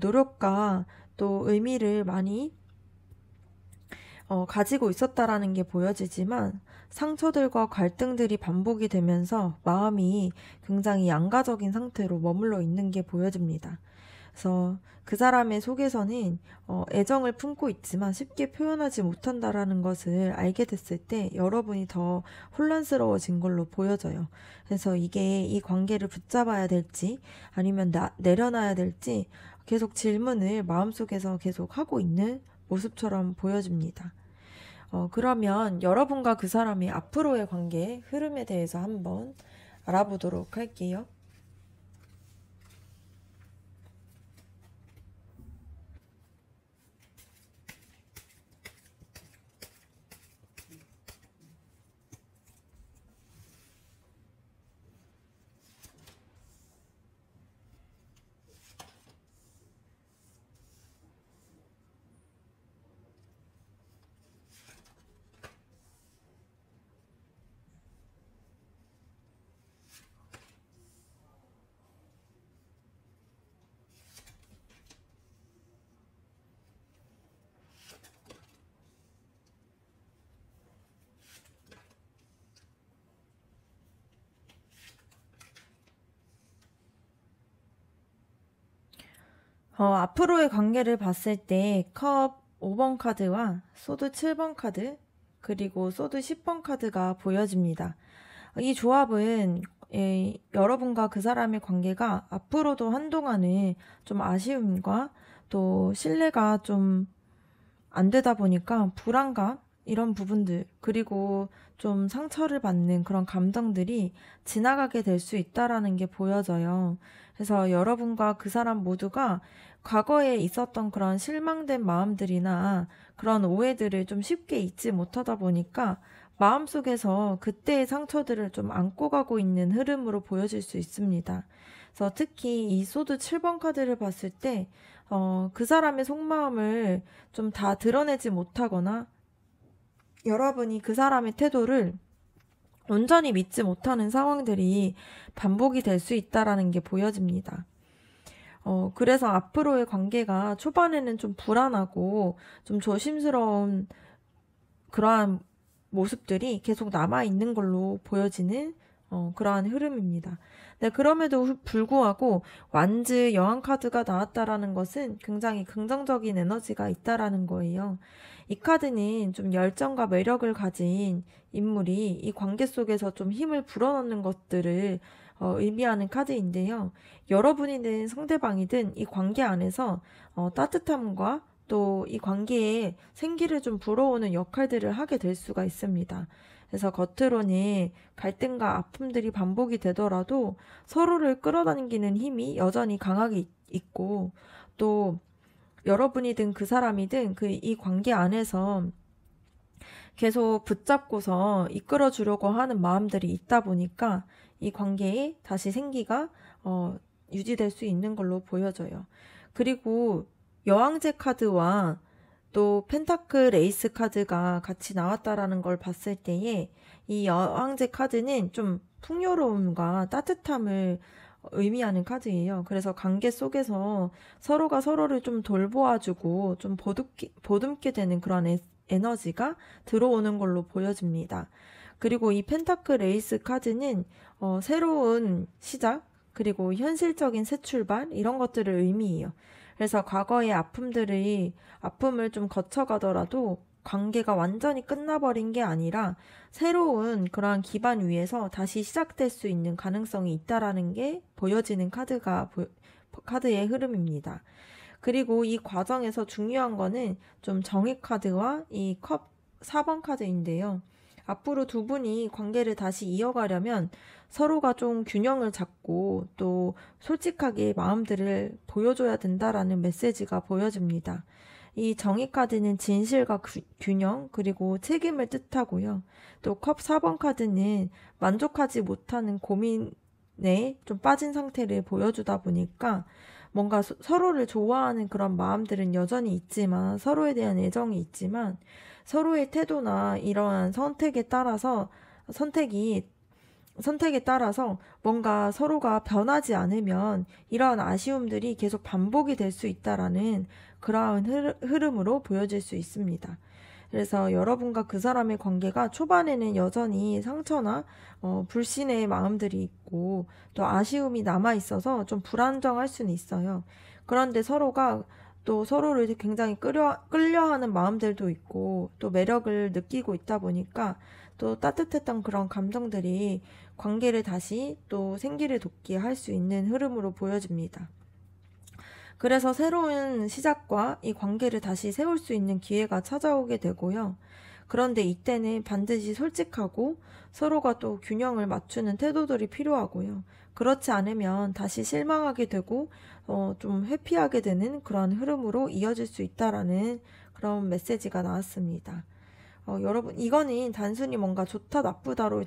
노력과 또 의미를 많이 가지고 있었다라는 게 보여지지만 상처들과 갈등들이 반복이 되면서 마음이 굉장히 양가적인 상태로 머물러 있는 게 보여집니다. 그래서 그 사람의 속에서는 애정을 품고 있지만 쉽게 표현하지 못한다라는 것을 알게 됐을 때 여러분이 더 혼란스러워진 걸로 보여져요. 그래서 이게 이 관계를 붙잡아야 될지 아니면 내려놔야 될지 계속 질문을 마음속에서 계속 하고 있는 모습처럼 보여집니다. 그러면 여러분과 그 사람의 앞으로의 관계 흐름에 대해서 한번 알아보도록 할게요. 앞으로의 관계를 봤을 때 컵 5번 카드와 소드 7번 카드 그리고 소드 10번 카드가 보여집니다. 이 조합은 여러분과 그 사람의 관계가 앞으로도 한동안은 좀 아쉬움과 또 신뢰가 좀 안 되다 보니까 불안감 이런 부분들 그리고 좀 상처를 받는 그런 감정들이 지나가게 될 수 있다라는 게 보여져요. 그래서 여러분과 그 사람 모두가 과거에 있었던 그런 실망된 마음들이나 그런 오해들을 좀 쉽게 잊지 못하다 보니까 마음속에서 그때의 상처들을 좀 안고 가고 있는 흐름으로 보여질 수 있습니다. 그래서 특히 이 소드 7번 카드를 봤을 때 그 사람의 속마음을 좀 다 드러내지 못하거나 여러분이 그 사람의 태도를 온전히 믿지 못하는 상황들이 반복이 될 수 있다라는 게 보여집니다. 그래서 앞으로의 관계가 초반에는 좀 불안하고 좀 조심스러운 그러한 모습들이 계속 남아있는 걸로 보여지는 그러한 흐름입니다. 네, 그럼에도 불구하고 완즈 여왕 카드가 나왔다라는 것은 굉장히 긍정적인 에너지가 있다라는 거예요. 이 카드는 좀 열정과 매력을 가진 인물이 이 관계 속에서 좀 힘을 불어넣는 것들을 의미하는 카드인데요. 여러분이든 상대방이든 이 관계 안에서 따뜻함과 또 이 관계에 생기를 좀 불어오는 역할들을 하게 될 수가 있습니다. 그래서 겉으로는 갈등과 아픔들이 반복이 되더라도 서로를 끌어당기는 힘이 여전히 강하게 있고, 또 여러분이든 그 사람이든 이 관계 안에서 계속 붙잡고서 이끌어 주려고 하는 마음들이 있다 보니까 이 관계에 다시 생기가 유지될 수 있는 걸로 보여져요. 그리고 여왕제 카드와 또 펜타클 에이스 카드가 같이 나왔다라는 걸 봤을 때에 이 여왕제 카드는 좀 풍요로움과 따뜻함을 의미하는 카드예요. 그래서 관계 속에서 서로가 서로를 좀 돌보아주고 좀 보듬게 되는 그런 에너지가 들어오는 걸로 보여집니다. 그리고 이 펜타클 에이스 카드는 새로운 시작, 그리고 현실적인 새 출발, 이런 것들을 의미해요. 그래서 과거의 아픔을 좀 거쳐가더라도 관계가 완전히 끝나버린 게 아니라 새로운 그러한 기반 위에서 다시 시작될 수 있는 가능성이 있다라는 게 보여지는 카드의 흐름입니다. 그리고 이 과정에서 중요한 거는 좀 정의 카드와 이 컵 4번 카드인데요. 앞으로 두 분이 관계를 다시 이어가려면 서로가 좀 균형을 잡고 또 솔직하게 마음들을 보여줘야 된다라는 메시지가 보여집니다. 이 정의 카드는 진실과 균형, 그리고 책임을 뜻하고요. 또 컵 4번 카드는 만족하지 못하는 고민에 좀 빠진 상태를 보여주다 보니까 뭔가 서로를 좋아하는 그런 마음들은 여전히 있지만, 서로에 대한 애정이 있지만 서로의 태도나 이러한 선택에 따라서 뭔가 서로가 변하지 않으면 이러한 아쉬움들이 계속 반복이 될 수 있다라는 그러한 흐름으로 보여질 수 있습니다. 그래서 여러분과 그 사람의 관계가 초반에는 여전히 상처나 불신의 마음들이 있고 또 아쉬움이 남아 있어서 좀 불안정할 수는 있어요. 그런데 서로가 또 서로를 굉장히 끌려하는 마음들도 있고 또 매력을 느끼고 있다 보니까 또 따뜻했던 그런 감정들이 관계를 다시 또 생기를 돋게 할 수 있는 흐름으로 보여집니다. 그래서 새로운 시작과 이 관계를 다시 세울 수 있는 기회가 찾아오게 되고요. 그런데 이때는 반드시 솔직하고 서로가 또 균형을 맞추는 태도들이 필요하고요. 그렇지 않으면 다시 실망하게 되고 좀 회피하게 되는 그런 흐름으로 이어질 수 있다라는 그런 메시지가 나왔습니다. 여러분, 이거는 단순히 뭔가 좋다 나쁘다로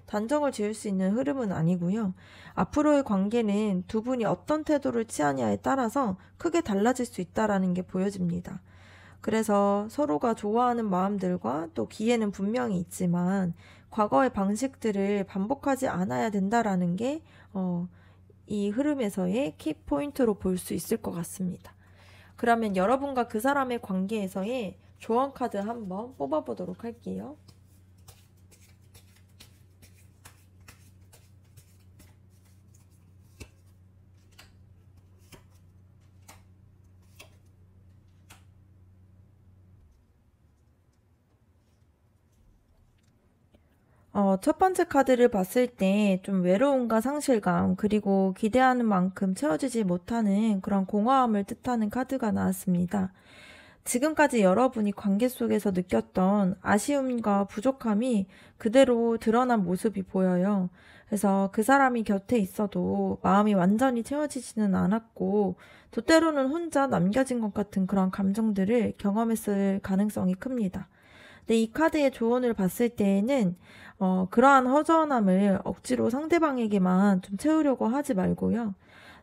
단정을 지을 수 있는 흐름은 아니고요. 앞으로의 관계는 두 분이 어떤 태도를 취하냐에 따라서 크게 달라질 수 있다라는 게 보여집니다. 그래서 서로가 좋아하는 마음들과 또 기회는 분명히 있지만 과거의 방식들을 반복하지 않아야 된다라는 게 이 흐름에서의 키포인트로 볼 수 있을 것 같습니다. 그러면 여러분과 그 사람의 관계에서의 조언 카드 한번 뽑아보도록 할게요. 첫 번째 카드를 봤을 때 좀 외로움과 상실감, 그리고 기대하는 만큼 채워지지 못하는 그런 공허함을 뜻하는 카드가 나왔습니다. 지금까지 여러분이 관계 속에서 느꼈던 아쉬움과 부족함이 그대로 드러난 모습이 보여요. 그래서 그 사람이 곁에 있어도 마음이 완전히 채워지지는 않았고, 또 때로는 혼자 남겨진 것 같은 그런 감정들을 경험했을 가능성이 큽니다. 근데 이 카드의 조언을 봤을 때에는 그러한 허전함을 억지로 상대방에게만 좀 채우려고 하지 말고요.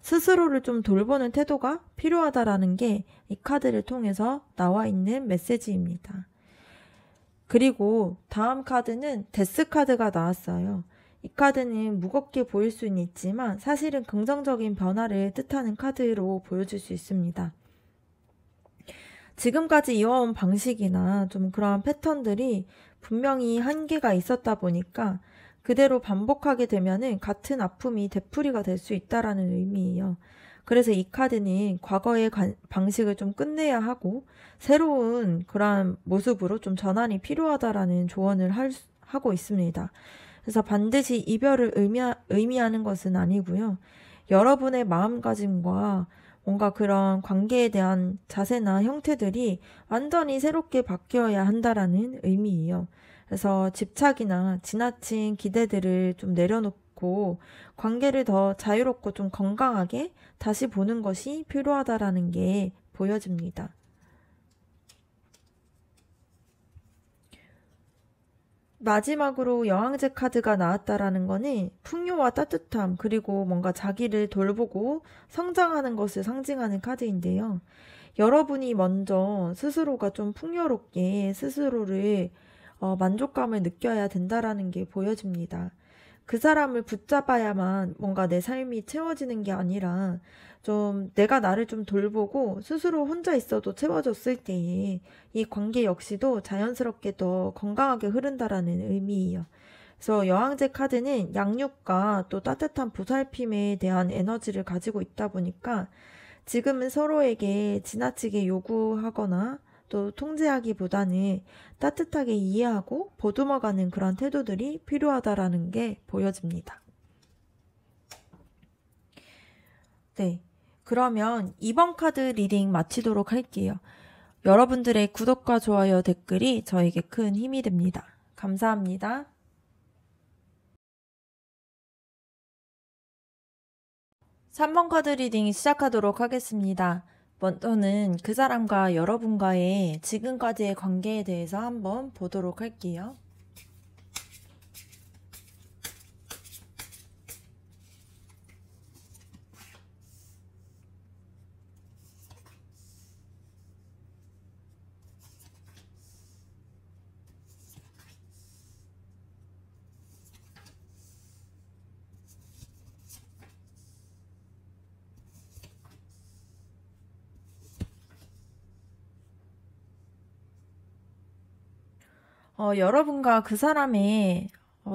스스로를 좀 돌보는 태도가 필요하다라는 게 이 카드를 통해서 나와 있는 메시지입니다. 그리고 다음 카드는 데스 카드가 나왔어요. 이 카드는 무겁게 보일 수는 있지만 사실은 긍정적인 변화를 뜻하는 카드로 보여줄 수 있습니다. 지금까지 이어온 방식이나 좀 그러한 패턴들이 분명히 한계가 있었다 보니까 그대로 반복하게 되면은 같은 아픔이 되풀이가 될 수 있다라는 의미예요. 그래서 이 카드는 과거의 방식을 좀 끝내야 하고 새로운 그러한 모습으로 좀 전환이 필요하다라는 조언을 하고 있습니다. 그래서 반드시 이별을 의미하는 것은 아니고요. 여러분의 마음가짐과 뭔가 그런 관계에 대한 자세나 형태들이 완전히 새롭게 바뀌어야 한다라는 의미예요. 그래서 집착이나 지나친 기대들을 좀 내려놓고 관계를 더 자유롭고 좀 건강하게 다시 보는 것이 필요하다라는 게 보여집니다. 마지막으로 여왕제 카드가 나왔다라는 거는 풍요와 따뜻함, 그리고 뭔가 자기를 돌보고 성장하는 것을 상징하는 카드인데요. 여러분이 먼저 스스로가 좀 풍요롭게 스스로를 만족감을 느껴야 된다라는 게 보여집니다. 그 사람을 붙잡아야만 뭔가 내 삶이 채워지는 게 아니라 좀 내가 나를 좀 돌보고 스스로 혼자 있어도 채워졌을 때에 이 관계 역시도 자연스럽게 더 건강하게 흐른다라는 의미예요. 그래서 여왕제 카드는 양육과 또 따뜻한 보살핌에 대한 에너지를 가지고 있다 보니까 지금은 서로에게 지나치게 요구하거나 또 통제하기보다는 따뜻하게 이해하고 보듬어가는 그런 태도들이 필요하다라는 게 보여집니다. 네. 그러면 이번 카드 리딩 마치도록 할게요. 여러분들의 구독과 좋아요, 댓글이 저에게 큰 힘이 됩니다. 감사합니다. 3번 카드 리딩 시작하도록 하겠습니다. 먼저는 그 사람과 여러분과의 지금까지의 관계에 대해서 한번 보도록 할게요. 여러분과 그 사람의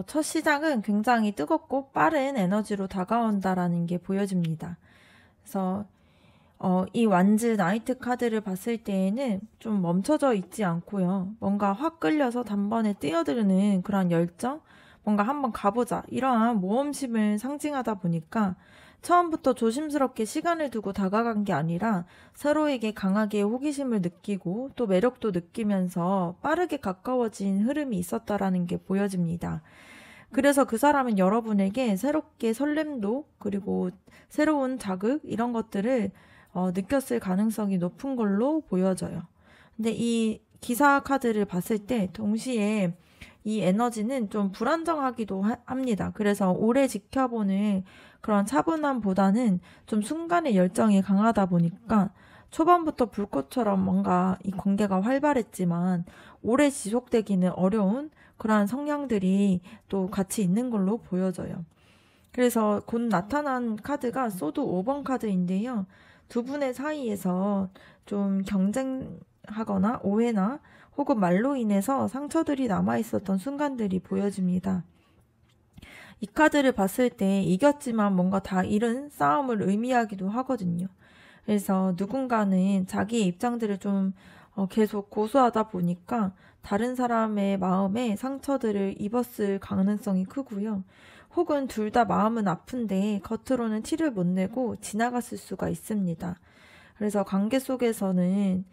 첫 시작은 굉장히 뜨겁고 빠른 에너지로 다가온다라는 게 보여집니다. 그래서 이 완즈 나이트 카드를 봤을 때에는 좀 멈춰져 있지 않고요. 뭔가 확 끌려서 단번에 뛰어드는 그런 열정, 뭔가 한번 가보자 이러한 모험심을 상징하다 보니까 처음부터 조심스럽게 시간을 두고 다가간 게 아니라 서로에게 강하게 호기심을 느끼고 또 매력도 느끼면서 빠르게 가까워진 흐름이 있었다라는 게 보여집니다. 그래서 그 사람은 여러분에게 새롭게 설렘도 그리고 새로운 자극 이런 것들을 느꼈을 가능성이 높은 걸로 보여져요. 근데 이 기사 카드를 봤을 때 동시에 이 에너지는 좀 불안정하기도 합니다. 그래서 오래 지켜보는 그런 차분함보다는 좀 순간의 열정이 강하다 보니까 초반부터 불꽃처럼 뭔가 이 관계가 활발했지만 오래 지속되기는 어려운 그러한 성향들이 또 같이 있는 걸로 보여져요. 그래서 곧 나타난 카드가 소드 5번 카드인데요. 두 분의 사이에서 좀 경쟁하거나 오해나 혹은 말로 인해서 상처들이 남아있었던 순간들이 보여집니다. 이 카드를 봤을 때 이겼지만 뭔가 다 잃은 싸움을 의미하기도 하거든요. 그래서 누군가는 자기의 입장들을 좀 계속 고수하다 보니까 다른 사람의 마음에 상처들을 입었을 가능성이 크고요. 혹은 둘 다 마음은 아픈데 겉으로는 티를 못 내고 지나갔을 수가 있습니다. 그래서 관계 속에서는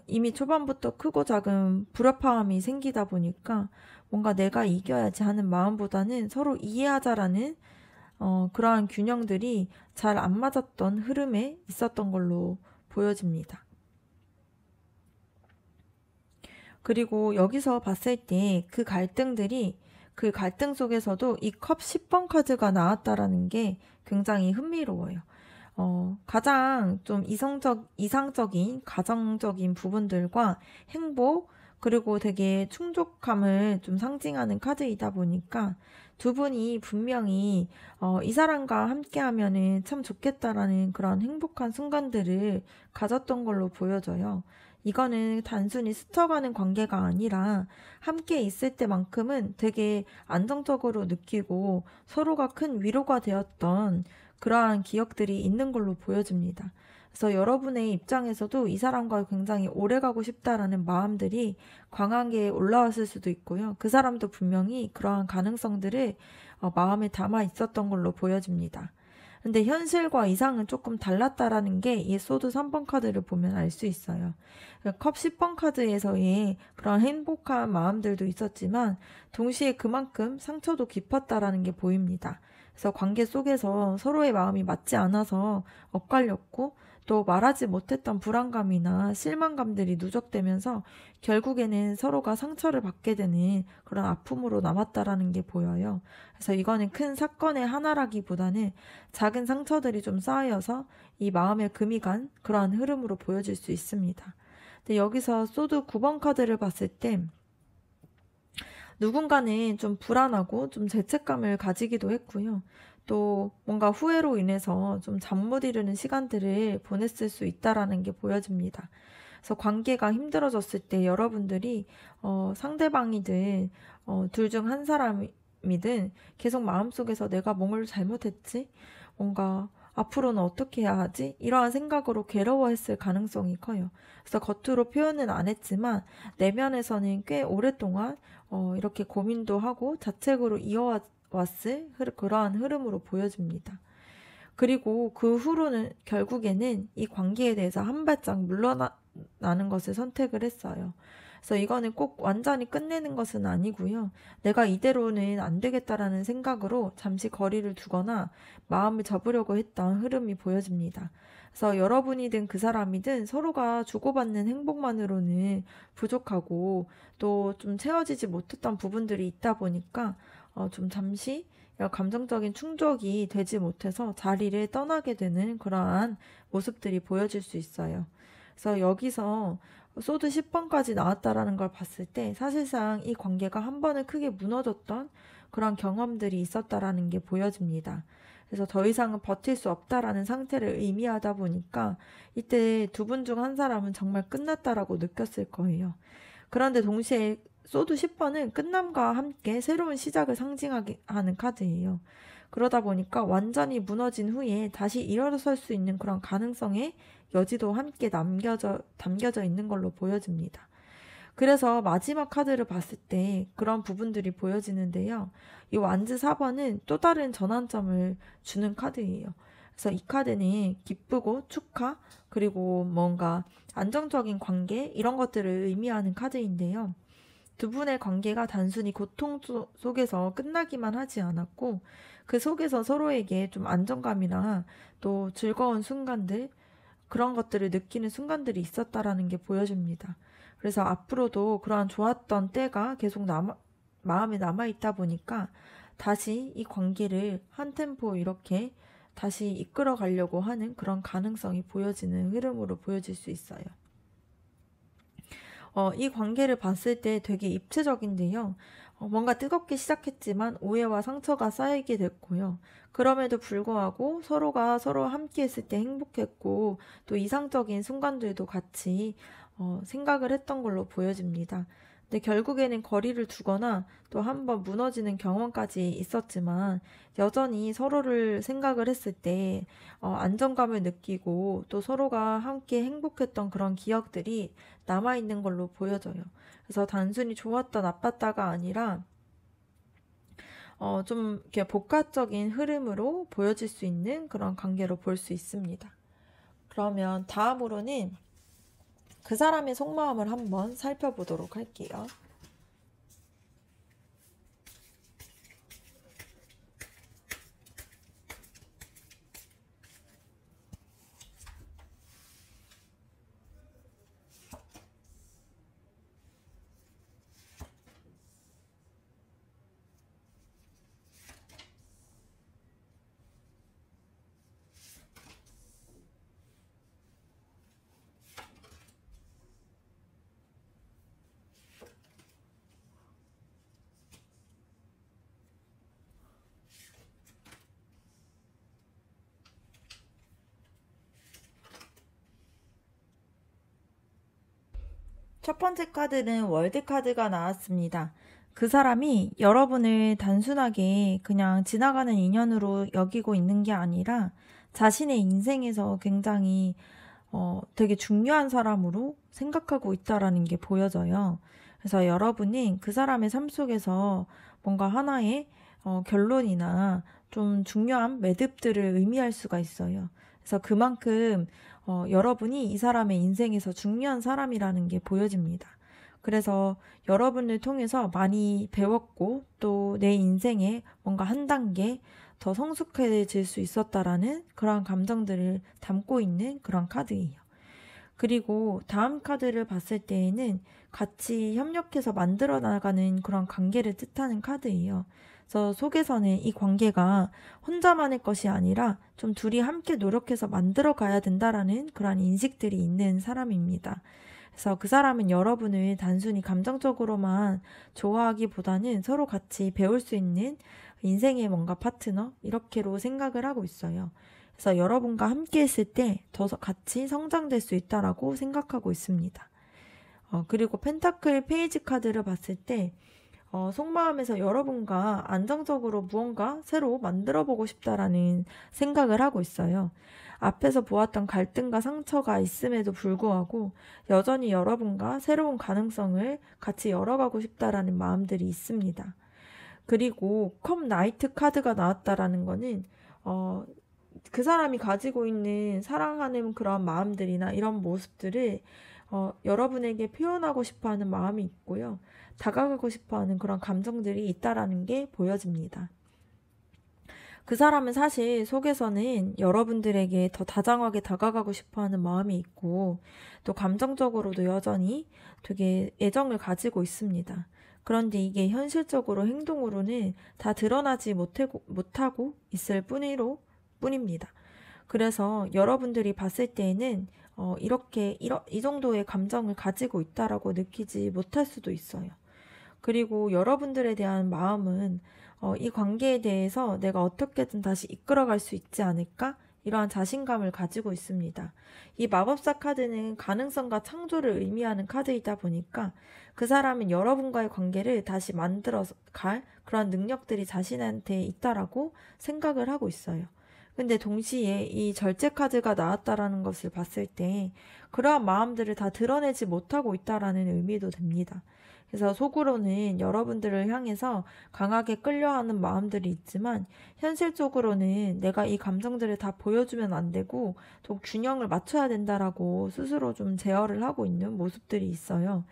이미 초반부터 크고 작은 불협화음이 생기다 보니까 뭔가 내가 이겨야지 하는 마음보다는 서로 이해하자라는 그러한 균형들이 잘 안 맞았던 흐름에 있었던 걸로 보여집니다. 그리고 여기서 봤을 때 그 갈등들이 그 갈등 속에서도 이 컵 10번 카드가 나왔다라는 게 굉장히 흥미로워요. 가장 좀 이상적인 가정적인 부분들과 행복, 그리고 되게 충족감을 좀 상징하는 카드이다 보니까 두 분이 분명히 이 사람과 함께 하면은 참 좋겠다라는 그런 행복한 순간들을 가졌던 걸로 보여져요. 이거는 단순히 스쳐가는 관계가 아니라 함께 있을 때만큼은 되게 안정적으로 느끼고 서로가 큰 위로가 되었던 그러한 기억들이 있는 걸로 보여집니다. 그래서 여러분의 입장에서도 이 사람과 굉장히 오래 가고 싶다라는 마음들이 강하게 올라왔을 수도 있고요. 그 사람도 분명히 그러한 가능성들을 마음에 담아 있었던 걸로 보여집니다. 근데 현실과 이상은 조금 달랐다라는 게 이 소드 3번 카드를 보면 알 수 있어요. 컵 10번 카드에서의 그런 행복한 마음들도 있었지만 동시에 그만큼 상처도 깊었다라는 게 보입니다. 그래서 관계 속에서 서로의 마음이 맞지 않아서 엇갈렸고 또 말하지 못했던 불안감이나 실망감들이 누적되면서 결국에는 서로가 상처를 받게 되는 그런 아픔으로 남았다라는 게 보여요. 그래서 이거는 큰 사건의 하나라기보다는 작은 상처들이 좀 쌓여서 이 마음에 금이 간 그러한 흐름으로 보여질 수 있습니다. 근데 여기서 소드 9번 카드를 봤을 때 누군가는 좀 불안하고 좀 죄책감을 가지기도 했고요. 또 뭔가 후회로 인해서 좀 잠 못 이루는 시간들을 보냈을 수 있다라는 게 보여집니다. 그래서 관계가 힘들어졌을 때 여러분들이 상대방이든 둘 중 한 사람이든 계속 마음속에서 내가 뭘 잘못했지? 뭔가 앞으로는 어떻게 해야 하지? 이러한 생각으로 괴로워했을 가능성이 커요. 그래서 겉으로 표현은 안 했지만 내면에서는 꽤 오랫동안 이렇게 고민도 하고 자책으로 이어왔을 그러한 흐름으로 보여집니다. 그리고 그 후로는 결국에는 이 관계에 대해서 한 발짝 물러나는 것을 선택을 했어요. 그래서 이거는 꼭 완전히 끝내는 것은 아니고요. 내가 이대로는 안 되겠다라는 생각으로 잠시 거리를 두거나 마음을 접으려고 했던 흐름이 보여집니다. 그래서 여러분이든 그 사람이든 서로가 주고받는 행복만으로는 부족하고 또 좀 채워지지 못했던 부분들이 있다 보니까 좀 잠시 감정적인 충족이 되지 못해서 자리를 떠나게 되는 그러한 모습들이 보여질 수 있어요. 그래서 여기서 소드 10번까지 나왔다라는 걸 봤을 때 사실상 이 관계가 한 번은 크게 무너졌던 그런 경험들이 있었다라는 게 보여집니다. 그래서 더 이상은 버틸 수 없다라는 상태를 의미하다 보니까 이때 두 분 중 한 사람은 정말 끝났다라고 느꼈을 거예요. 그런데 동시에 소드 10번은 끝남과 함께 새로운 시작을 상징하게 하는 카드예요. 그러다 보니까 완전히 무너진 후에 다시 일어설 수 있는 그런 가능성의 여지도 함께 담겨져 있는 걸로 보여집니다. 그래서 마지막 카드를 봤을 때 그런 부분들이 보여지는데요. 이 완즈 4번은 또 다른 전환점을 주는 카드예요. 그래서 이 카드는 기쁘고 축하, 그리고 뭔가 안정적인 관계, 이런 것들을 의미하는 카드인데요. 두 분의 관계가 단순히 고통 속에서 끝나기만 하지 않았고 그 속에서 서로에게 좀 안정감이나 또 즐거운 순간들, 그런 것들을 느끼는 순간들이 있었다라는 게 보여집니다. 그래서 앞으로도 그러한 좋았던 때가 계속 마음에 남아있다 보니까 다시 이 관계를 한 템포 이렇게 다시 이끌어 가려고 하는 그런 가능성이 보여지는 흐름으로 보여질 수 있어요. 이 관계를 봤을 때 되게 입체적인데요. 뭔가 뜨겁게 시작했지만 오해와 상처가 쌓이게 됐고요. 그럼에도 불구하고 서로가 서로 함께 했을 때 행복했고 또 이상적인 순간들도 같이 생각을 했던 걸로 보여집니다. 근데 결국에는 거리를 두거나 또 한번 무너지는 경험까지 있었지만 여전히 서로를 생각을 했을 때 안정감을 느끼고 또 서로가 함께 행복했던 그런 기억들이 남아있는 걸로 보여져요. 그래서 단순히 좋았다 나빴다가 아니라 좀 이렇게 복합적인 흐름으로 보여질 수 있는 그런 관계로 볼 수 있습니다. 그러면 다음으로는 그 사람의 속마음을 한번 살펴보도록 할게요. 첫 번째 카드는 월드 카드가 나왔습니다. 그 사람이 여러분을 단순하게 그냥 지나가는 인연으로 여기고 있는 게 아니라 자신의 인생에서 굉장히 되게 중요한 사람으로 생각하고 있다라는 게 보여져요. 그래서 여러분이 그 사람의 삶 속에서 뭔가 하나의 결론이나 좀 중요한 매듭들을 의미할 수가 있어요. 그래서 그만큼 여러분이 이 사람의 인생에서 중요한 사람이라는 게 보여집니다. 그래서 여러분을 통해서 많이 배웠고 또 내 인생에 뭔가 한 단계 더 성숙해질 수 있었다라는 그런 감정들을 담고 있는 그런 카드예요. 그리고 다음 카드를 봤을 때에는 같이 협력해서 만들어 나가는 그런 관계를 뜻하는 카드예요. 그래서 속에서는 이 관계가 혼자만의 것이 아니라 좀 둘이 함께 노력해서 만들어 가야 된다라는 그런 인식들이 있는 사람입니다. 그래서 그 사람은 여러분을 단순히 감정적으로만 좋아하기보다는 서로 같이 배울 수 있는 인생의 뭔가 파트너 이렇게로 생각을 하고 있어요. 그래서 여러분과 함께 했을 때 더 같이 성장될 수 있다라고 생각하고 있습니다. 그리고 펜타클 페이지 카드를 봤을 때 속마음에서 여러분과 안정적으로 무언가 새로 만들어 보고 싶다라는 생각을 하고 있어요. 앞에서 보았던 갈등과 상처가 있음에도 불구하고 여전히 여러분과 새로운 가능성을 같이 열어가고 싶다라는 마음들이 있습니다. 그리고 컵 나이트 카드가 나왔다라는 거는 그 사람이 가지고 있는 사랑하는 그런 마음들이나 이런 모습들을 여러분에게 표현하고 싶어 하는 마음이 있고요. 다가가고 싶어 하는 그런 감정들이 있다라는 게 보여집니다. 그 사람은 사실 속에서는 여러분들에게 더 다정하게 다가가고 싶어 하는 마음이 있고 또 감정적으로도 여전히 되게 애정을 가지고 있습니다. 그런데 이게 현실적으로 행동으로는 다 드러나지 못하고 있을 뿐입니다. 그래서 여러분들이 봤을 때에는 이 정도의 감정을 가지고 있다라고 느끼지 못할 수도 있어요. 그리고 여러분들에 대한 마음은 이 관계에 대해서 내가 어떻게든 다시 이끌어갈 수 있지 않을까? 이러한 자신감을 가지고 있습니다. 이 마법사 카드는 가능성과 창조를 의미하는 카드이다 보니까 그 사람은 여러분과의 관계를 다시 만들어 갈 그런 능력들이 자신한테 있다라고 생각을 하고 있어요. 근데 동시에 이 절제 카드가 나왔다라는 것을 봤을 때 그러한 마음들을 다 드러내지 못하고 있다라는 의미도 됩니다. 그래서 속으로는 여러분들을 향해서 강하게 끌려하는 마음들이 있지만 현실적으로는 내가 이 감정들을 다 보여주면 안 되고 또 균형을 맞춰야 된다라고 스스로 좀 제어를 하고 있는 모습들이 있어요.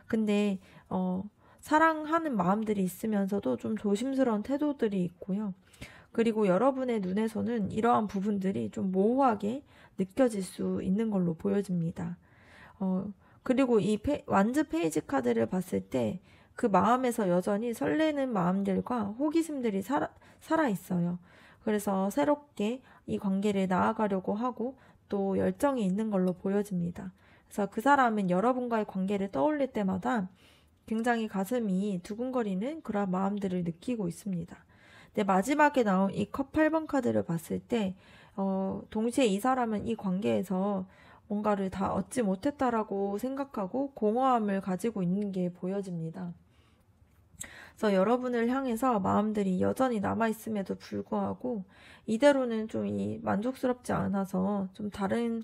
근데 사랑하는 마음들이 있으면서도 좀 조심스러운 태도들이 있고요. 그리고 여러분의 눈에서는 이러한 부분들이 좀 모호하게 느껴질 수 있는 걸로 보여집니다. 그리고 이 완즈 페이지 카드를 봤을 때 그 마음에서 여전히 설레는 마음들과 호기심들이 살아 있어요. 그래서 새롭게 이 관계를 나아가려고 하고 또 열정이 있는 걸로 보여집니다. 그래서 그 사람은 여러분과의 관계를 떠올릴 때마다 굉장히 가슴이 두근거리는 그런 마음들을 느끼고 있습니다. 네, 마지막에 나온 이 컵 8번 카드를 봤을 때 동시에 이 사람은 이 관계에서 뭔가를 다 얻지 못했다라고 생각하고 공허함을 가지고 있는 게 보여집니다. 그래서 여러분을 향해서 마음들이 여전히 남아있음에도 불구하고 이대로는 좀 만족스럽지 않아서 좀 다른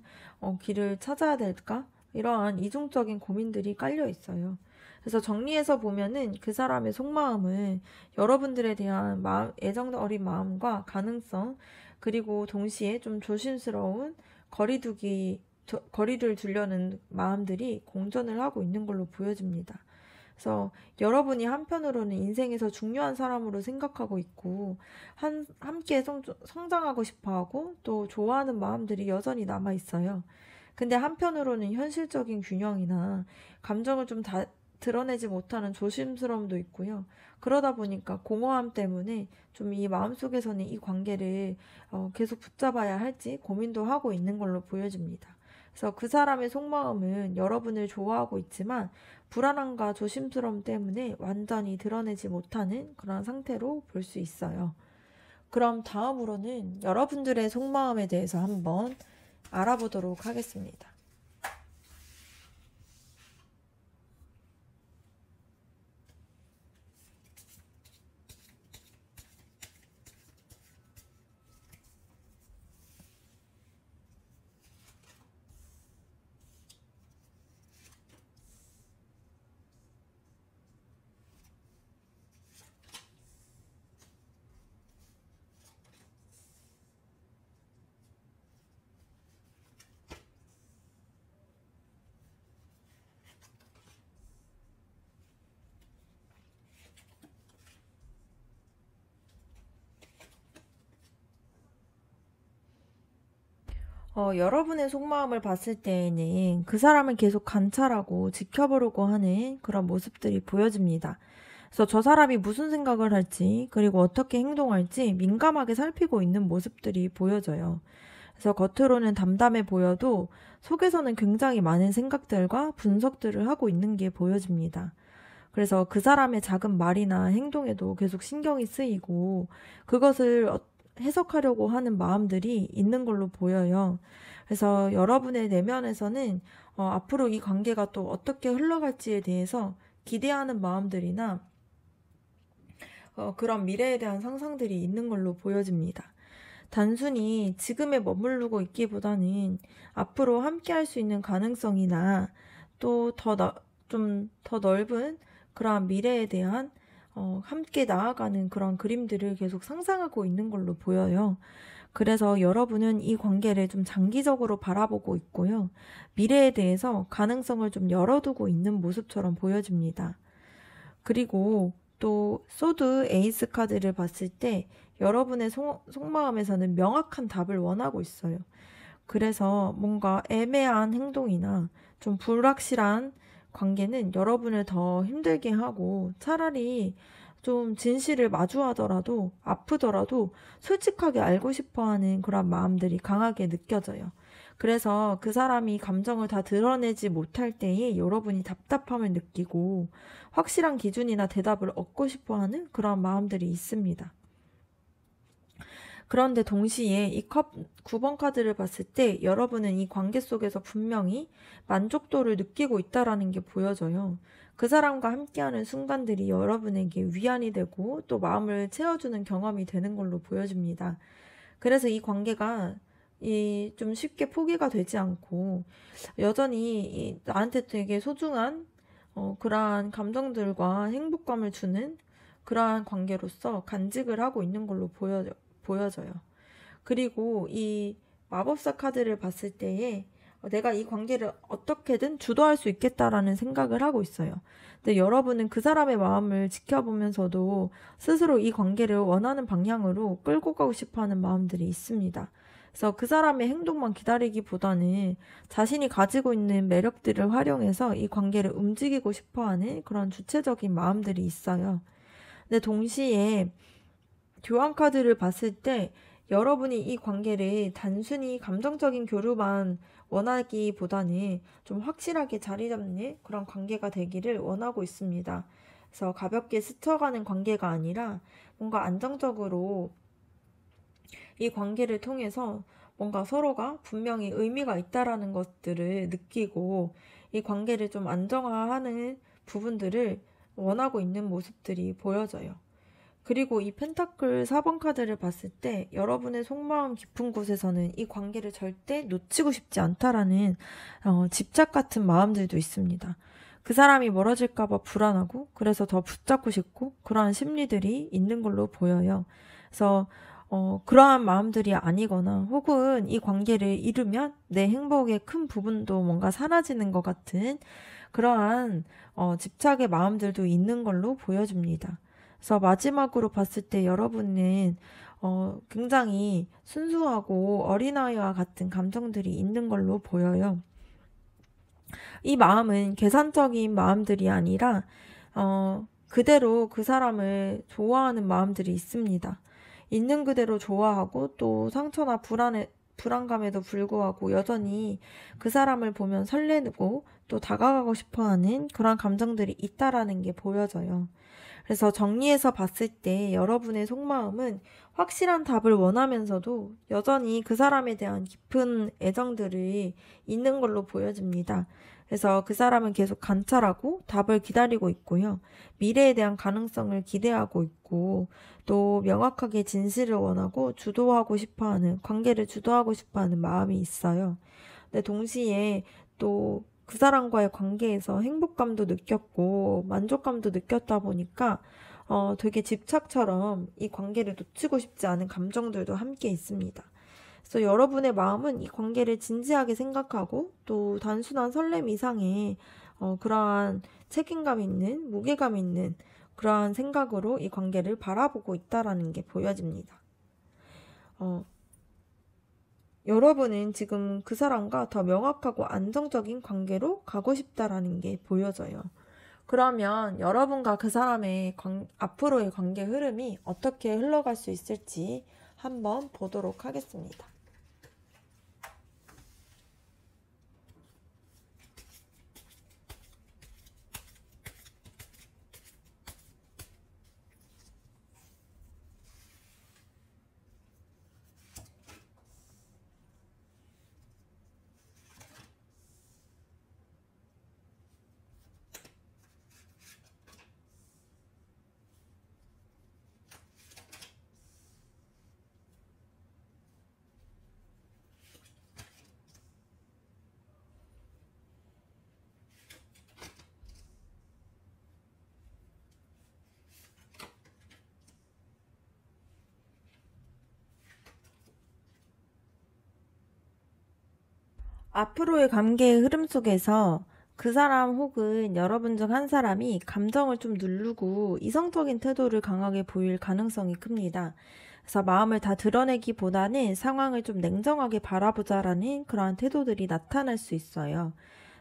길을 찾아야 될까? 이러한 이중적인 고민들이 깔려 있어요. 그래서 정리해서 보면은 그 사람의 속마음은 여러분들에 대한 애정 어린 마음과 가능성 그리고 동시에 좀 조심스러운 거리를 두려는 마음들이 공존을 하고 있는 걸로 보여집니다. 그래서 여러분이 한편으로는 인생에서 중요한 사람으로 생각하고 있고 함께 성장하고 싶어하고 또 좋아하는 마음들이 여전히 남아 있어요. 근데 한편으로는 현실적인 균형이나 감정을 좀 드러내지 못하는 조심스러움도 있고요. 그러다 보니까 공허함 때문에 좀 이 마음속에서는 이 관계를 계속 붙잡아야 할지 고민도 하고 있는 걸로 보여집니다. 그래서 그 사람의 속마음은 여러분을 좋아하고 있지만 불안함과 조심스러움 때문에 완전히 드러내지 못하는 그런 상태로 볼 수 있어요. 그럼 다음으로는 여러분들의 속마음에 대해서 한번 알아보도록 하겠습니다. 여러분의 속마음을 봤을 때에는 그 사람을 계속 관찰하고 지켜보려고 하는 그런 모습들이 보여집니다. 그래서 저 사람이 무슨 생각을 할지, 그리고 어떻게 행동할지 민감하게 살피고 있는 모습들이 보여져요. 그래서 겉으로는 담담해 보여도 속에서는 굉장히 많은 생각들과 분석들을 하고 있는 게 보여집니다. 그래서 그 사람의 작은 말이나 행동에도 계속 신경이 쓰이고 그것을 해석하려고 하는 마음들이 있는 걸로 보여요. 그래서 여러분의 내면에서는 앞으로 이 관계가 또 어떻게 흘러갈지에 대해서 기대하는 마음들이나 그런 미래에 대한 상상들이 있는 걸로 보여집니다. 단순히 지금에 머무르고 있기보다는 앞으로 함께 할 수 있는 가능성이나 또 좀 더 넓은 그러한 미래에 대한 함께 나아가는 그런 그림들을 계속 상상하고 있는 걸로 보여요. 그래서 여러분은 이 관계를 좀 장기적으로 바라보고 있고요. 미래에 대해서 가능성을 좀 열어두고 있는 모습처럼 보여집니다. 그리고 또 소드 에이스 카드를 봤을 때 여러분의 속마음에서는 명확한 답을 원하고 있어요. 그래서 뭔가 애매한 행동이나 좀 불확실한 관계는 여러분을 더 힘들게 하고 차라리 좀 진실을 마주하더라도 아프더라도 솔직하게 알고 싶어 하는 그런 마음들이 강하게 느껴져요. 그래서 그 사람이 감정을 다 드러내지 못할 때에 여러분이 답답함을 느끼고 확실한 기준이나 대답을 얻고 싶어 하는 그런 마음들이 있습니다. 그런데 동시에 이 9번 카드를 봤을 때 여러분은 이 관계 속에서 분명히 만족도를 느끼고 있다라는 게 보여져요. 그 사람과 함께하는 순간들이 여러분에게 위안이 되고 또 마음을 채워주는 경험이 되는 걸로 보여집니다. 그래서 이 관계가 좀 쉽게 포기가 되지 않고 여전히 나한테 되게 소중한 그러한 감정들과 행복감을 주는 그러한 관계로서 간직을 하고 있는 걸로 보여져요. 그리고 이 마법사 카드를 봤을 때에 내가 이 관계를 어떻게든 주도할 수 있겠다라는 생각을 하고 있어요. 근데 여러분은 그 사람의 마음을 지켜보면서도 스스로 이 관계를 원하는 방향으로 끌고 가고 싶어 하는 마음들이 있습니다. 그래서 그 사람의 행동만 기다리기보다는 자신이 가지고 있는 매력들을 활용해서 이 관계를 움직이고 싶어 하는 그런 주체적인 마음들이 있어요. 근데 동시에 교환 카드를 봤을 때 여러분이 이 관계를 단순히 감정적인 교류만 원하기보다는 좀 확실하게 자리 잡는 그런 관계가 되기를 원하고 있습니다. 그래서 가볍게 스쳐가는 관계가 아니라 뭔가 안정적으로 이 관계를 통해서 뭔가 서로가 분명히 의미가 있다라는 것들을 느끼고 이 관계를 좀 안정화하는 부분들을 원하고 있는 모습들이 보여져요. 그리고 이 펜타클 4번 카드를 봤을 때 여러분의 속마음 깊은 곳에서는 이 관계를 절대 놓치고 싶지 않다라는 집착 같은 마음들도 있습니다. 그 사람이 멀어질까봐 불안하고 그래서 더 붙잡고 싶고 그러한 심리들이 있는 걸로 보여요. 그래서 그러한 마음들이 아니거나 혹은 이 관계를 잃으면 내 행복의 큰 부분도 뭔가 사라지는 것 같은 그러한 집착의 마음들도 있는 걸로 보여집니다. 그래서 마지막으로 봤을 때 여러분은 굉장히 순수하고 어린아이와 같은 감정들이 있는 걸로 보여요. 이 마음은 계산적인 마음들이 아니라 그대로 그 사람을 좋아하는 마음들이 있습니다. 있는 그대로 좋아하고 또 상처나 불안감에도 불구하고 여전히 그 사람을 보면 설레고 또 다가가고 싶어하는 그런 감정들이 있다라는 게 보여져요. 그래서 정리해서 봤을 때 여러분의 속마음은 확실한 답을 원하면서도 여전히 그 사람에 대한 깊은 애정들이 있는 걸로 보여집니다. 그래서 그 사람은 계속 관찰하고 답을 기다리고 있고요. 미래에 대한 가능성을 기대하고 있고 또 명확하게 진실을 원하고 주도하고 싶어하는 관계를 주도하고 싶어하는 마음이 있어요. 근데 동시에 또 그 사람과의 관계에서 행복감도 느꼈고 만족감도 느꼈다 보니까 되게 집착처럼 이 관계를 놓치고 싶지 않은 감정들도 함께 있습니다. 그래서 여러분의 마음은 이 관계를 진지하게 생각하고 또 단순한 설렘 이상의 그러한 책임감 있는 무게감 있는 그러한 생각으로 이 관계를 바라보고 있다라는 게 보여집니다. 여러분은 지금 그 사람과 더 명확하고 안정적인 관계로 가고 싶다라는 게 보여져요. 그러면 여러분과 그 사람의 앞으로의 관계 흐름이 어떻게 흘러갈 수 있을지 한번 보도록 하겠습니다. 앞으로의 관계의 흐름 속에서 그 사람 혹은 여러분 중 한 사람이 감정을 좀 누르고 이성적인 태도를 강하게 보일 가능성이 큽니다. 그래서 마음을 다 드러내기보다는 상황을 좀 냉정하게 바라보자라는 그러한 태도들이 나타날 수 있어요.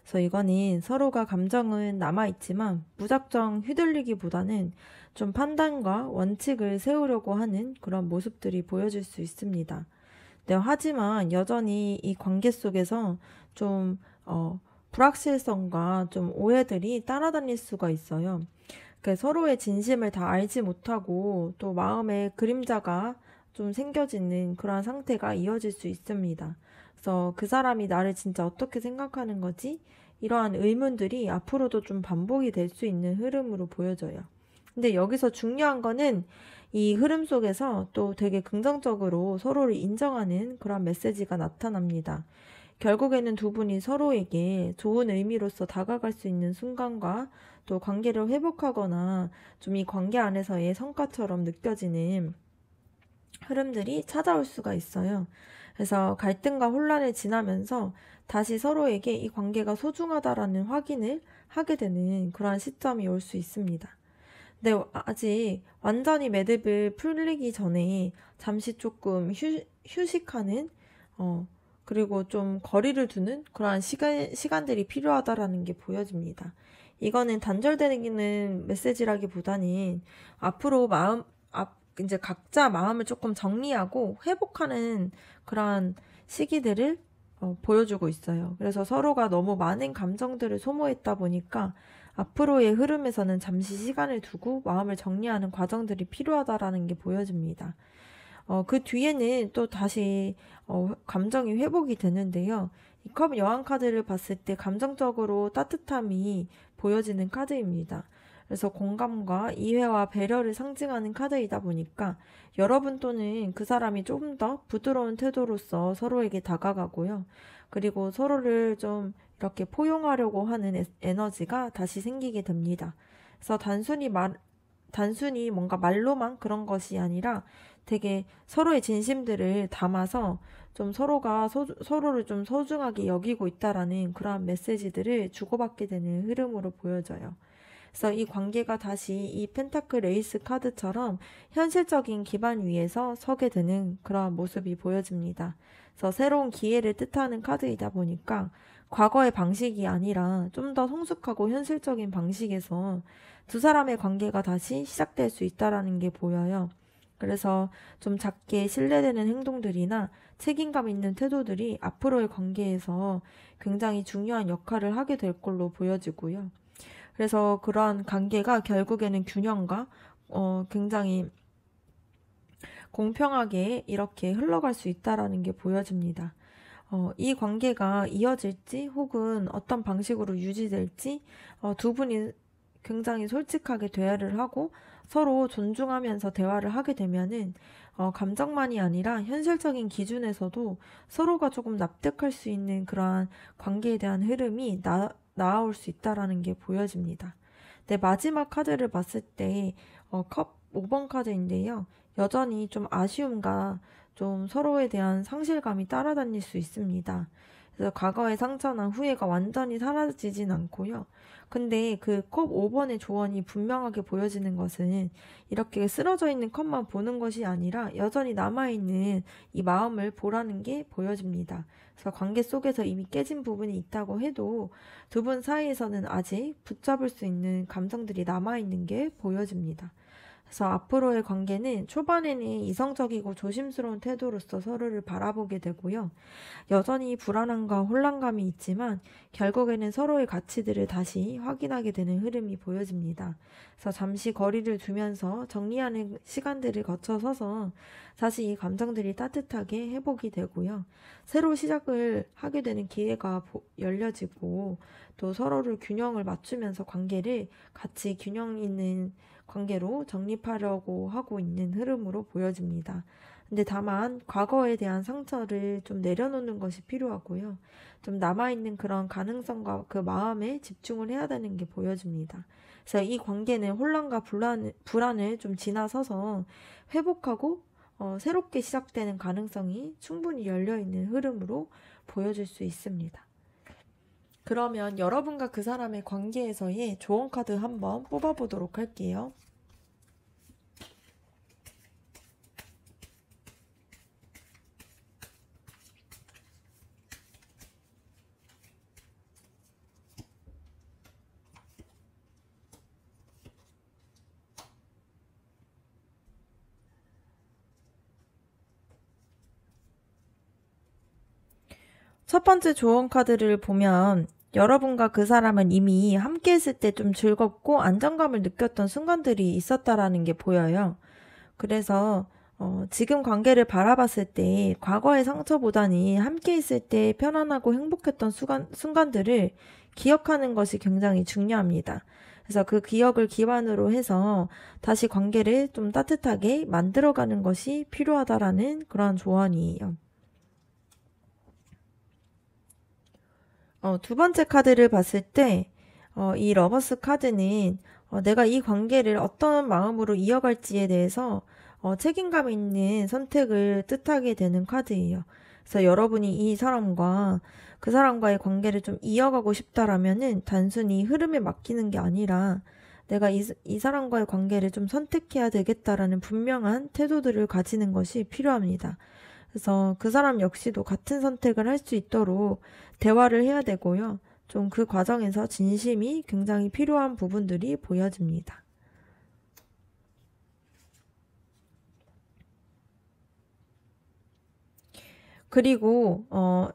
그래서 이거는 서로가 감정은 남아있지만 무작정 휘둘리기보다는 좀 판단과 원칙을 세우려고 하는 그런 모습들이 보여질 수 있습니다. 네, 하지만 여전히 이 관계 속에서 좀, 불확실성과 좀 오해들이 따라다닐 수가 있어요. 서로의 진심을 다 알지 못하고 또 마음의 그림자가 좀 생겨지는 그러한 상태가 이어질 수 있습니다. 그래서 그 사람이 나를 진짜 어떻게 생각하는 거지? 이러한 의문들이 앞으로도 좀 반복이 될 수 있는 흐름으로 보여져요. 근데 여기서 중요한 거는 이 흐름 속에서 또 되게 긍정적으로 서로를 인정하는 그런 메시지가 나타납니다. 결국에는 두 분이 서로에게 좋은 의미로서 다가갈 수 있는 순간과 또 관계를 회복하거나 좀 이 관계 안에서의 성과처럼 느껴지는 흐름들이 찾아올 수가 있어요. 그래서 갈등과 혼란을 지나면서 다시 서로에게 이 관계가 소중하다라는 확인을 하게 되는 그러한 시점이 올 수 있습니다. 네, 아직 완전히 매듭을 풀리기 전에 잠시 조금 휴식하는, 그리고 좀 거리를 두는 그러한 시간들이 필요하다라는 게 보여집니다. 이거는 단절되는 메시지라기보다는 앞으로 이제 각자 마음을 조금 정리하고 회복하는 그러한 시기들을 보여주고 있어요. 그래서 서로가 너무 많은 감정들을 소모했다 보니까 앞으로의 흐름에서는 잠시 시간을 두고 마음을 정리하는 과정들이 필요하다라는 게 보여집니다. 그 뒤에는 또 다시 감정이 회복이 되는데요. 이 컵 여왕 카드를 봤을 때 감정적으로 따뜻함이 보여지는 카드입니다. 그래서 공감과 이해와 배려를 상징하는 카드이다 보니까 여러분 또는 그 사람이 조금 더 부드러운 태도로서 서로에게 다가가고요. 그리고 서로를 좀 이렇게 포용하려고 하는 에너지가 다시 생기게 됩니다. 그래서 단순히 뭔가 말로만 그런 것이 아니라 되게 서로의 진심들을 담아서 좀 서로를 좀 소중하게 여기고 있다라는 그러한 메시지들을 주고받게 되는 흐름으로 보여져요. 그래서 이 관계가 다시 이 펜타클 에이스 카드처럼 현실적인 기반 위에서 서게 되는 그러한 모습이 보여집니다. 그래서 새로운 기회를 뜻하는 카드이다 보니까 과거의 방식이 아니라 좀 더 성숙하고 현실적인 방식에서 두 사람의 관계가 다시 시작될 수 있다라는 게 보여요. 그래서 좀 작게 신뢰되는 행동들이나 책임감 있는 태도들이 앞으로의 관계에서 굉장히 중요한 역할을 하게 될 걸로 보여지고요. 그래서 그러한 관계가 결국에는 균형과 굉장히 공평하게 이렇게 흘러갈 수 있다라는 게 보여집니다. 이 관계가 이어질지 혹은 어떤 방식으로 유지될지 두 분이 굉장히 솔직하게 대화를 하고 서로 존중하면서 대화를 하게 되면은 감정만이 아니라 현실적인 기준에서도 서로가 조금 납득할 수 있는 그러한 관계에 대한 흐름이 나아올 수 있다라는 게 보여집니다. 네, 마지막 카드를 봤을 때 컵 5번 카드인데요. 여전히 좀 아쉬움과 좀 서로에 대한 상실감이 따라다닐 수 있습니다. 그래서 과거의 상처나 후회가 완전히 사라지진 않고요. 근데 그 컵 5번의 조언이 분명하게 보여지는 것은 이렇게 쓰러져 있는 컵만 보는 것이 아니라 여전히 남아있는 이 마음을 보라는 게 보여집니다. 그래서 관계 속에서 이미 깨진 부분이 있다고 해도 두 분 사이에서는 아직 붙잡을 수 있는 감정들이 남아있는 게 보여집니다. 그래서 앞으로의 관계는 초반에는 이성적이고 조심스러운 태도로서 서로를 바라보게 되고요. 여전히 불안함과 혼란감이 있지만 결국에는 서로의 가치들을 다시 확인하게 되는 흐름이 보여집니다. 그래서 잠시 거리를 두면서 정리하는 시간들을 거쳐서서 다시 이 감정들이 따뜻하게 회복이 되고요. 새로 시작을 하게 되는 기회가 열려지고 또 서로를 균형을 맞추면서 관계를 같이 균형 있는 관계로 정립하려고 하고 있는 흐름으로 보여집니다. 근데 다만 과거에 대한 상처를 좀 내려놓는 것이 필요하고요. 좀 남아있는 그런 가능성과 그 마음에 집중을 해야 되는 게 보여집니다. 그래서 이 관계는 혼란과 불안을 좀 지나서서 회복하고 새롭게 시작되는 가능성이 충분히 열려있는 흐름으로 보여질 수 있습니다. 그러면 여러분과 그 사람의 관계에서의 조언 카드 한번 뽑아보도록 할게요. 첫 번째 조언 카드를 보면 여러분과 그 사람은 이미 함께 있을 때 좀 즐겁고 안정감을 느꼈던 순간들이 있었다라는 게 보여요. 그래서 지금 관계를 바라봤을 때 과거의 상처보다는 함께 있을 때 편안하고 행복했던 순간들을 기억하는 것이 굉장히 중요합니다. 그래서 그 기억을 기반으로 해서 다시 관계를 좀 따뜻하게 만들어가는 것이 필요하다라는 그런 조언이에요. 두 번째 카드를 봤을 때, 이 러버스 카드는 내가 이 관계를 어떤 마음으로 이어갈지에 대해서 책임감 있는 선택을 뜻하게 되는 카드예요. 그래서 여러분이 이 사람과 그 사람과의 관계를 좀 이어가고 싶다라면은 단순히 흐름에 맡기는 게 아니라 내가 이 사람과의 관계를 좀 선택해야 되겠다라는 분명한 태도들을 가지는 것이 필요합니다. 그래서 그 사람 역시도 같은 선택을 할 수 있도록 대화를 해야 되고요. 좀 그 과정에서 진심이 굉장히 필요한 부분들이 보여집니다. 그리고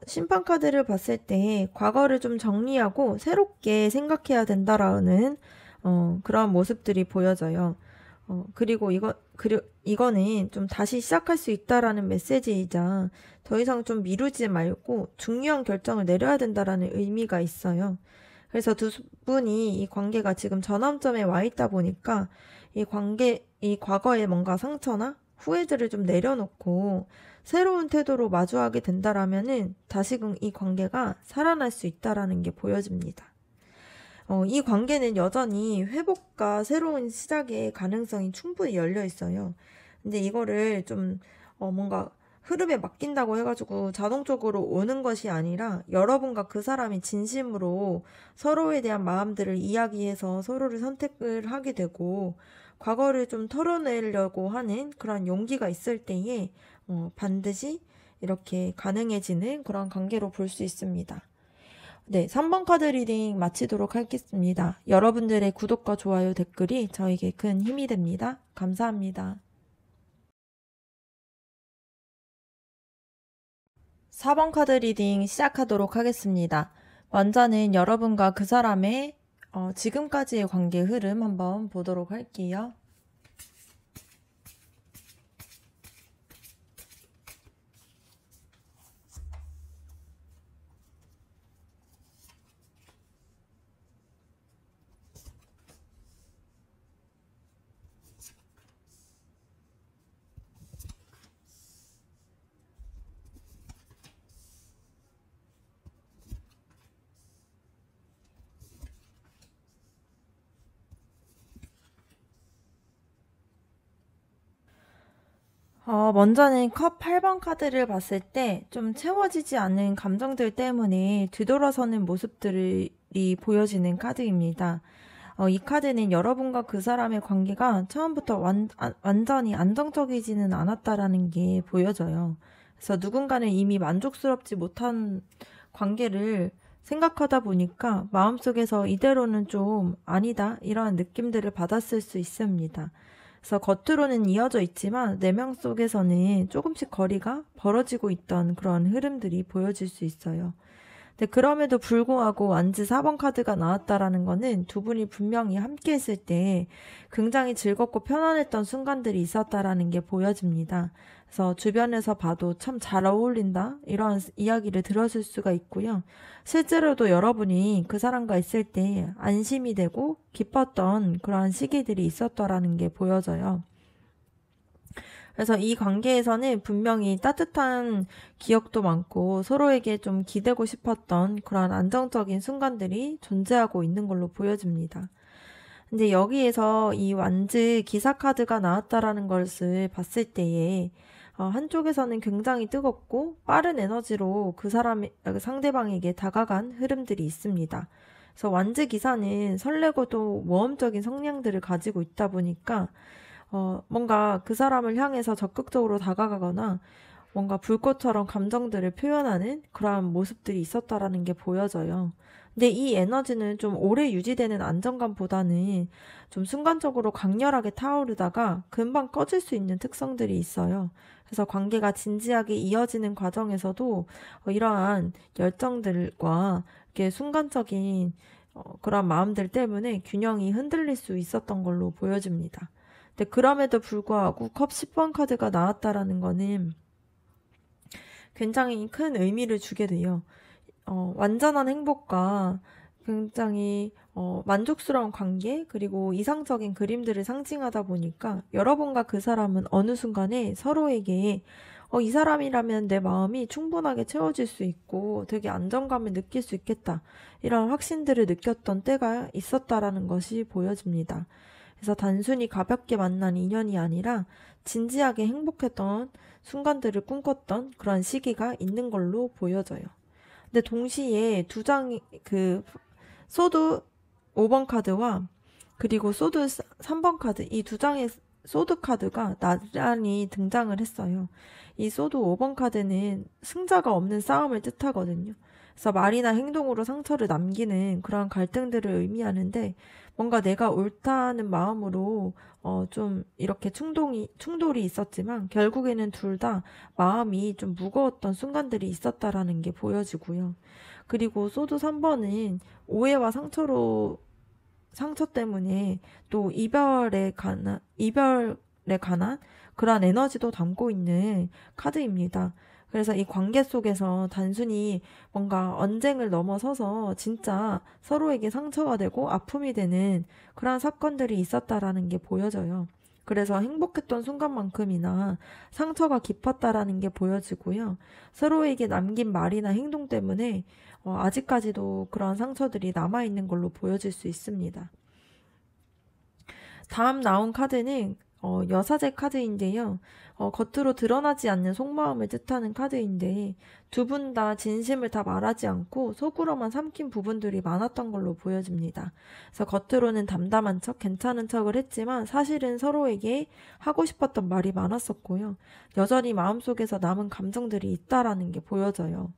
심판 카드를 봤을 때 과거를 좀 정리하고 새롭게 생각해야 된다라는 그런 모습들이 보여져요. 그리고 이거는 좀 다시 시작할 수 있다라는 메시지이자 더 이상 좀 미루지 말고 중요한 결정을 내려야 된다라는 의미가 있어요. 그래서 두 분이 이 관계가 지금 전환점에 와 있다 보니까 이 과거의 뭔가 상처나 후회들을 좀 내려놓고 새로운 태도로 마주하게 된다라면은 다시금 이 관계가 살아날 수 있다라는 게 보여집니다. 이 관계는 여전히 회복과 새로운 시작의 가능성이 충분히 열려 있어요. 근데 이거를 좀, 뭔가 흐름에 맡긴다고 해가지고 자동적으로 오는 것이 아니라 여러분과 그 사람이 진심으로 서로에 대한 마음들을 이야기해서 서로를 선택을 하게 되고 과거를 좀 털어내려고 하는 그런 용기가 있을 때에 반드시 이렇게 가능해지는 그런 관계로 볼 수 있습니다. 네, 3번 카드 리딩 마치도록 하겠습니다. 여러분들의 구독과 좋아요, 댓글이 저에게 큰 힘이 됩니다. 감사합니다. 4번 카드 리딩 시작하도록 하겠습니다. 먼저는 여러분과 그 사람의 지금까지의 관계 흐름 한번 보도록 할게요. 먼저는 컵 8번 카드를 봤을 때 좀 채워지지 않는 감정들 때문에 뒤돌아서는 모습들이 보여지는 카드입니다. 이 카드는 여러분과 그 사람의 관계가 처음부터 완전히 안정적이지는 않았다라는 게 보여져요. 그래서 누군가는 이미 만족스럽지 못한 관계를 생각하다 보니까 마음속에서 이대로는 좀 아니다, 이러한 느낌들을 받았을 수 있습니다. 그래서 겉으로는 이어져 있지만 내면 속에서는 조금씩 거리가 벌어지고 있던 그런 흐름들이 보여질 수 있어요. 근데 그럼에도 불구하고 완즈 4번 카드가 나왔다라는 거는 두 분이 분명히 함께 했을 때 굉장히 즐겁고 편안했던 순간들이 있었다라는 게 보여집니다. 그래서 주변에서 봐도 참 잘 어울린다, 이러한 이야기를 들었을 수가 있고요. 실제로도 여러분이 그 사람과 있을 때 안심이 되고 기뻤던 그러한 시기들이 있었더라는 게 보여져요. 그래서 이 관계에서는 분명히 따뜻한 기억도 많고 서로에게 좀 기대고 싶었던 그런 안정적인 순간들이 존재하고 있는 걸로 보여집니다. 근데 여기에서 이 완즈 기사 카드가 나왔다라는 것을 봤을 때에 한쪽에서는 굉장히 뜨겁고 빠른 에너지로 그 상대방에게 다가간 흐름들이 있습니다. 그래서 완즈 기사는 설레고도 모험적인 성향들을 가지고 있다 보니까 뭔가 그 사람을 향해서 적극적으로 다가가거나 뭔가 불꽃처럼 감정들을 표현하는 그러한 모습들이 있었다라는 게 보여져요. 근데 이 에너지는 좀 오래 유지되는 안정감보다는 좀 순간적으로 강렬하게 타오르다가 금방 꺼질 수 있는 특성들이 있어요. 그래서 관계가 진지하게 이어지는 과정에서도 이러한 열정들과 이렇게 순간적인 그런 마음들 때문에 균형이 흔들릴 수 있었던 걸로 보여집니다. 근데 그럼에도 불구하고 컵 10번 카드가 나왔다라는 거는 굉장히 큰 의미를 주게 돼요. 완전한 행복과 굉장히 만족스러운 관계, 그리고 이상적인 그림들을 상징하다 보니까 여러분과 그 사람은 어느 순간에 서로에게 이 사람이라면 내 마음이 충분하게 채워질 수 있고 되게 안정감을 느낄 수 있겠다, 이런 확신들을 느꼈던 때가 있었다라는 것이 보여집니다. 그래서 단순히 가볍게 만난 인연이 아니라 진지하게 행복했던 순간들을 꿈꿨던 그런 시기가 있는 걸로 보여져요. 근데 동시에 두 장이 소드 5번 카드와 그리고 소드 3번 카드, 이 두 장의 소드 카드가 나란히 등장을 했어요. 이 소드 5번 카드는 승자가 없는 싸움을 뜻하거든요. 그래서 말이나 행동으로 상처를 남기는 그런 갈등들을 의미하는데, 뭔가 내가 옳다는 마음으로 좀 이렇게 충돌이 있었지만 결국에는 둘 다 마음이 좀 무거웠던 순간들이 있었다라는 게 보여지고요. 그리고 소드 3번은 오해와 상처 때문에 또 이별에 관한 그러한 에너지도 담고 있는 카드입니다. 그래서 이 관계 속에서 단순히 뭔가 언쟁을 넘어서서 진짜 서로에게 상처가 되고 아픔이 되는 그러한 사건들이 있었다라는 게 보여져요. 그래서 행복했던 순간만큼이나 상처가 깊었다라는 게 보여지고요. 서로에게 남긴 말이나 행동 때문에 아직까지도 그런 상처들이 남아있는 걸로 보여질 수 있습니다. 다음 나온 카드는 여사제 카드인데요. 겉으로 드러나지 않는 속마음을 뜻하는 카드인데 두 분 다 진심을 다 말하지 않고 속으로만 삼킨 부분들이 많았던 걸로 보여집니다. 그래서 겉으로는 담담한 척, 괜찮은 척을 했지만 사실은 서로에게 하고 싶었던 말이 많았었고요. 여전히 마음속에서 남은 감정들이 있다라는 게 보여져요.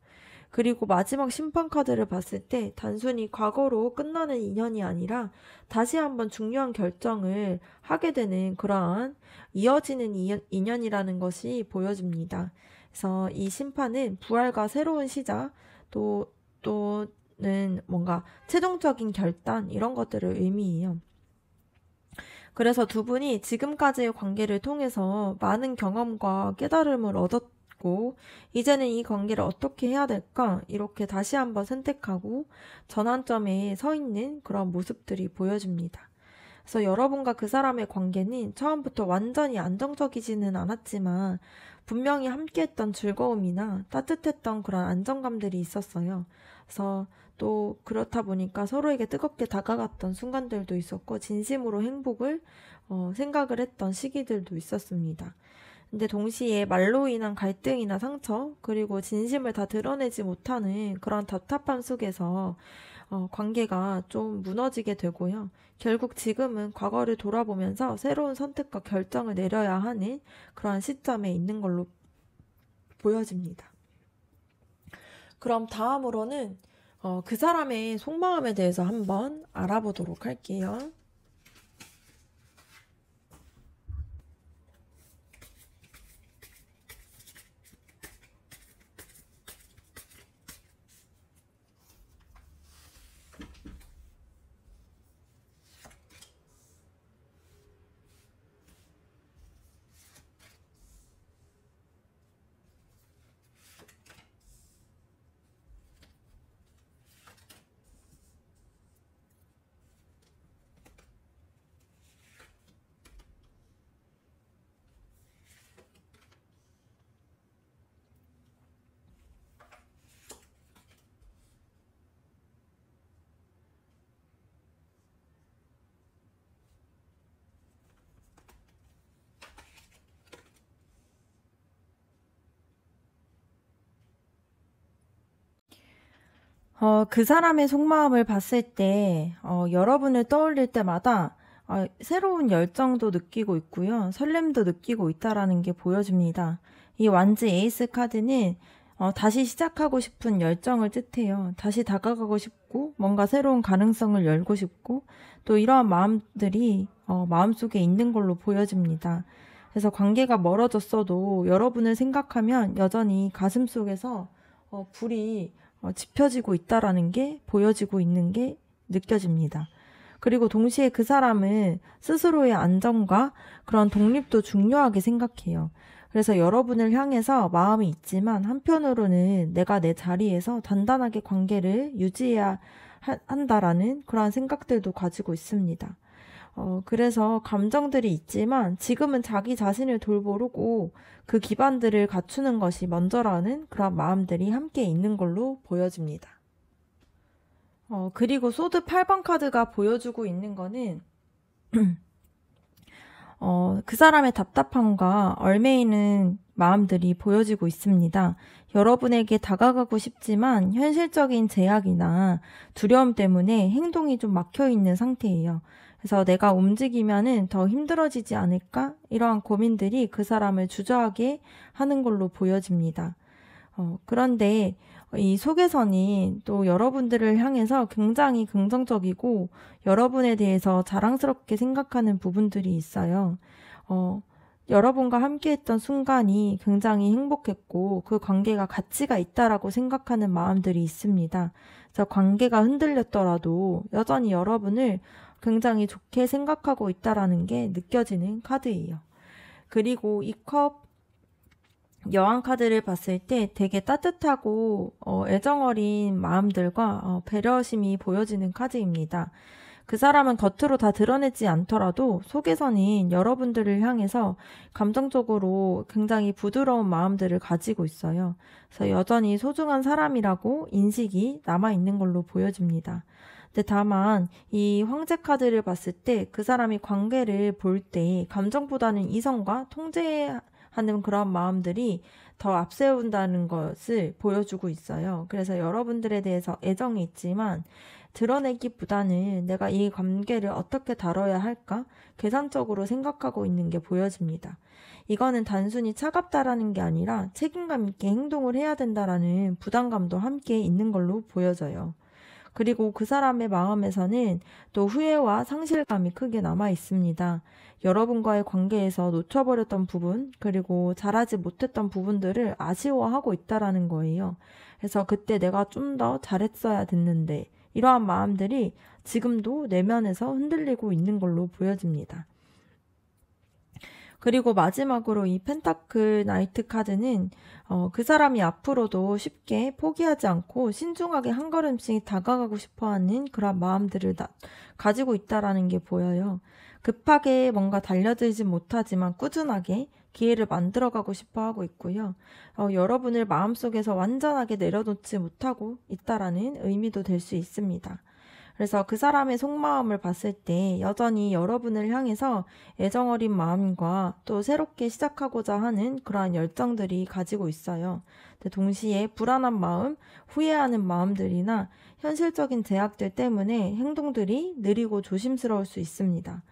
그리고 마지막 심판 카드를 봤을 때 단순히 과거로 끝나는 인연이 아니라 다시 한번 중요한 결정을 하게 되는 그러한 이어지는 인연이라는 것이 보여집니다. 그래서 이 심판은 부활과 새로운 시작, 또는 뭔가 최종적인 결단, 이런 것들을 의미해요. 그래서 두 분이 지금까지의 관계를 통해서 많은 경험과 깨달음을 얻었고, 이제는 이 관계를 어떻게 해야 될까? 이렇게 다시 한번 선택하고 전환점에 서 있는 그런 모습들이 보여집니다. 그래서 여러분과 그 사람의 관계는 처음부터 완전히 안정적이지는 않았지만 분명히 함께했던 즐거움이나 따뜻했던 그런 안정감들이 있었어요. 그래서 또 그렇다 보니까 서로에게 뜨겁게 다가갔던 순간들도 있었고 진심으로 행복을 생각을 했던 시기들도 있었습니다. 근데 동시에 말로 인한 갈등이나 상처, 그리고 진심을 다 드러내지 못하는 그런 답답함 속에서 관계가 좀 무너지게 되고요. 결국 지금은 과거를 돌아보면서 새로운 선택과 결정을 내려야 하는 그러한 시점에 있는 걸로 보여집니다. 그럼 다음으로는 그 사람의 속마음에 대해서 한번 알아보도록 할게요. 그 사람의 속마음을 봤을 때, 여러분을 떠올릴 때마다 새로운 열정도 느끼고 있고요. 설렘도 느끼고 있다라는 게 보여집니다. 이 완즈 에이스 카드는 다시 시작하고 싶은 열정을 뜻해요. 다시 다가가고 싶고, 뭔가 새로운 가능성을 열고 싶고, 또 이러한 마음들이 마음속에 있는 걸로 보여집니다. 그래서 관계가 멀어졌어도 여러분을 생각하면 여전히 가슴 속에서 불이 지펴지고 있다라는 게 보여지고 있는 게 느껴집니다. 그리고 동시에 그 사람은 스스로의 안정과 그런 독립도 중요하게 생각해요. 그래서 여러분을 향해서 마음이 있지만 한편으로는 내가 내 자리에서 단단하게 관계를 유지해야 한다라는 그러한 생각들도 가지고 있습니다. 그래서 감정들이 있지만 지금은 자기 자신을 돌보고 그 기반들을 갖추는 것이 먼저라는 그런 마음들이 함께 있는 걸로 보여집니다. 그리고 소드 8번 카드가 보여주고 있는 거는 그 사람의 답답함과 얽매이는 마음들이 보여지고 있습니다. 여러분에게 다가가고 싶지만 현실적인 제약이나 두려움 때문에 행동이 좀 막혀있는 상태예요. 그래서 내가 움직이면은 더 힘들어지지 않을까? 이러한 고민들이 그 사람을 주저하게 하는 걸로 보여집니다. 그런데 이 속에서는 또 여러분들을 향해서 굉장히 긍정적이고 여러분에 대해서 자랑스럽게 생각하는 부분들이 있어요. 여러분과 함께 했던 순간이 굉장히 행복했고 그 관계가 가치가 있다라고 생각하는 마음들이 있습니다. 그래서 관계가 흔들렸더라도 여전히 여러분을 굉장히 좋게 생각하고 있다라는 게 느껴지는 카드예요. 그리고 이 컵 여왕 카드를 봤을 때 되게 따뜻하고 애정어린 마음들과 배려심이 보여지는 카드입니다. 그 사람은 겉으로 다 드러내지 않더라도 속에서는 여러분들을 향해서 감정적으로 굉장히 부드러운 마음들을 가지고 있어요. 그래서 여전히 소중한 사람이라고 인식이 남아있는 걸로 보여집니다. 근데 다만 이 황제 카드를 봤을 때 그 사람이 관계를 볼 때 감정보다는 이성과 통제하는 그런 마음들이 더 앞세운다는 것을 보여주고 있어요. 그래서 여러분들에 대해서 애정이 있지만 드러내기보다는 내가 이 관계를 어떻게 다뤄야 할까 계산적으로 생각하고 있는 게 보여집니다. 이거는 단순히 차갑다라는 게 아니라 책임감 있게 행동을 해야 된다라는 부담감도 함께 있는 걸로 보여져요. 그리고 그 사람의 마음에서는 또 후회와 상실감이 크게 남아 있습니다. 여러분과의 관계에서 놓쳐버렸던 부분, 그리고 잘하지 못했던 부분들을 아쉬워하고 있다라는 거예요. 그래서 그때 내가 좀 더 잘했어야 됐는데, 이러한 마음들이 지금도 내면에서 흔들리고 있는 걸로 보여집니다. 그리고 마지막으로 이 펜타클 나이트 카드는 그 사람이 앞으로도 쉽게 포기하지 않고 신중하게 한 걸음씩 다가가고 싶어하는 그런 마음들을 가지고 있다라는 게 보여요. 급하게 뭔가 달려들지 못하지만 꾸준하게 기회를 만들어가고 싶어 하고 있고요. 여러분을 마음속에서 완전하게 내려놓지 못하고 있다라는 의미도 될 수 있습니다. 그래서 그 사람의 속마음을 봤을 때 여전히 여러분을 향해서 애정어린 마음과 또 새롭게 시작하고자 하는 그러한 열정들이 가지고 있어요. 근데 동시에 불안한 마음, 후회하는 마음들이나 현실적인 제약들 때문에 행동들이 느리고 조심스러울 수 있습니다.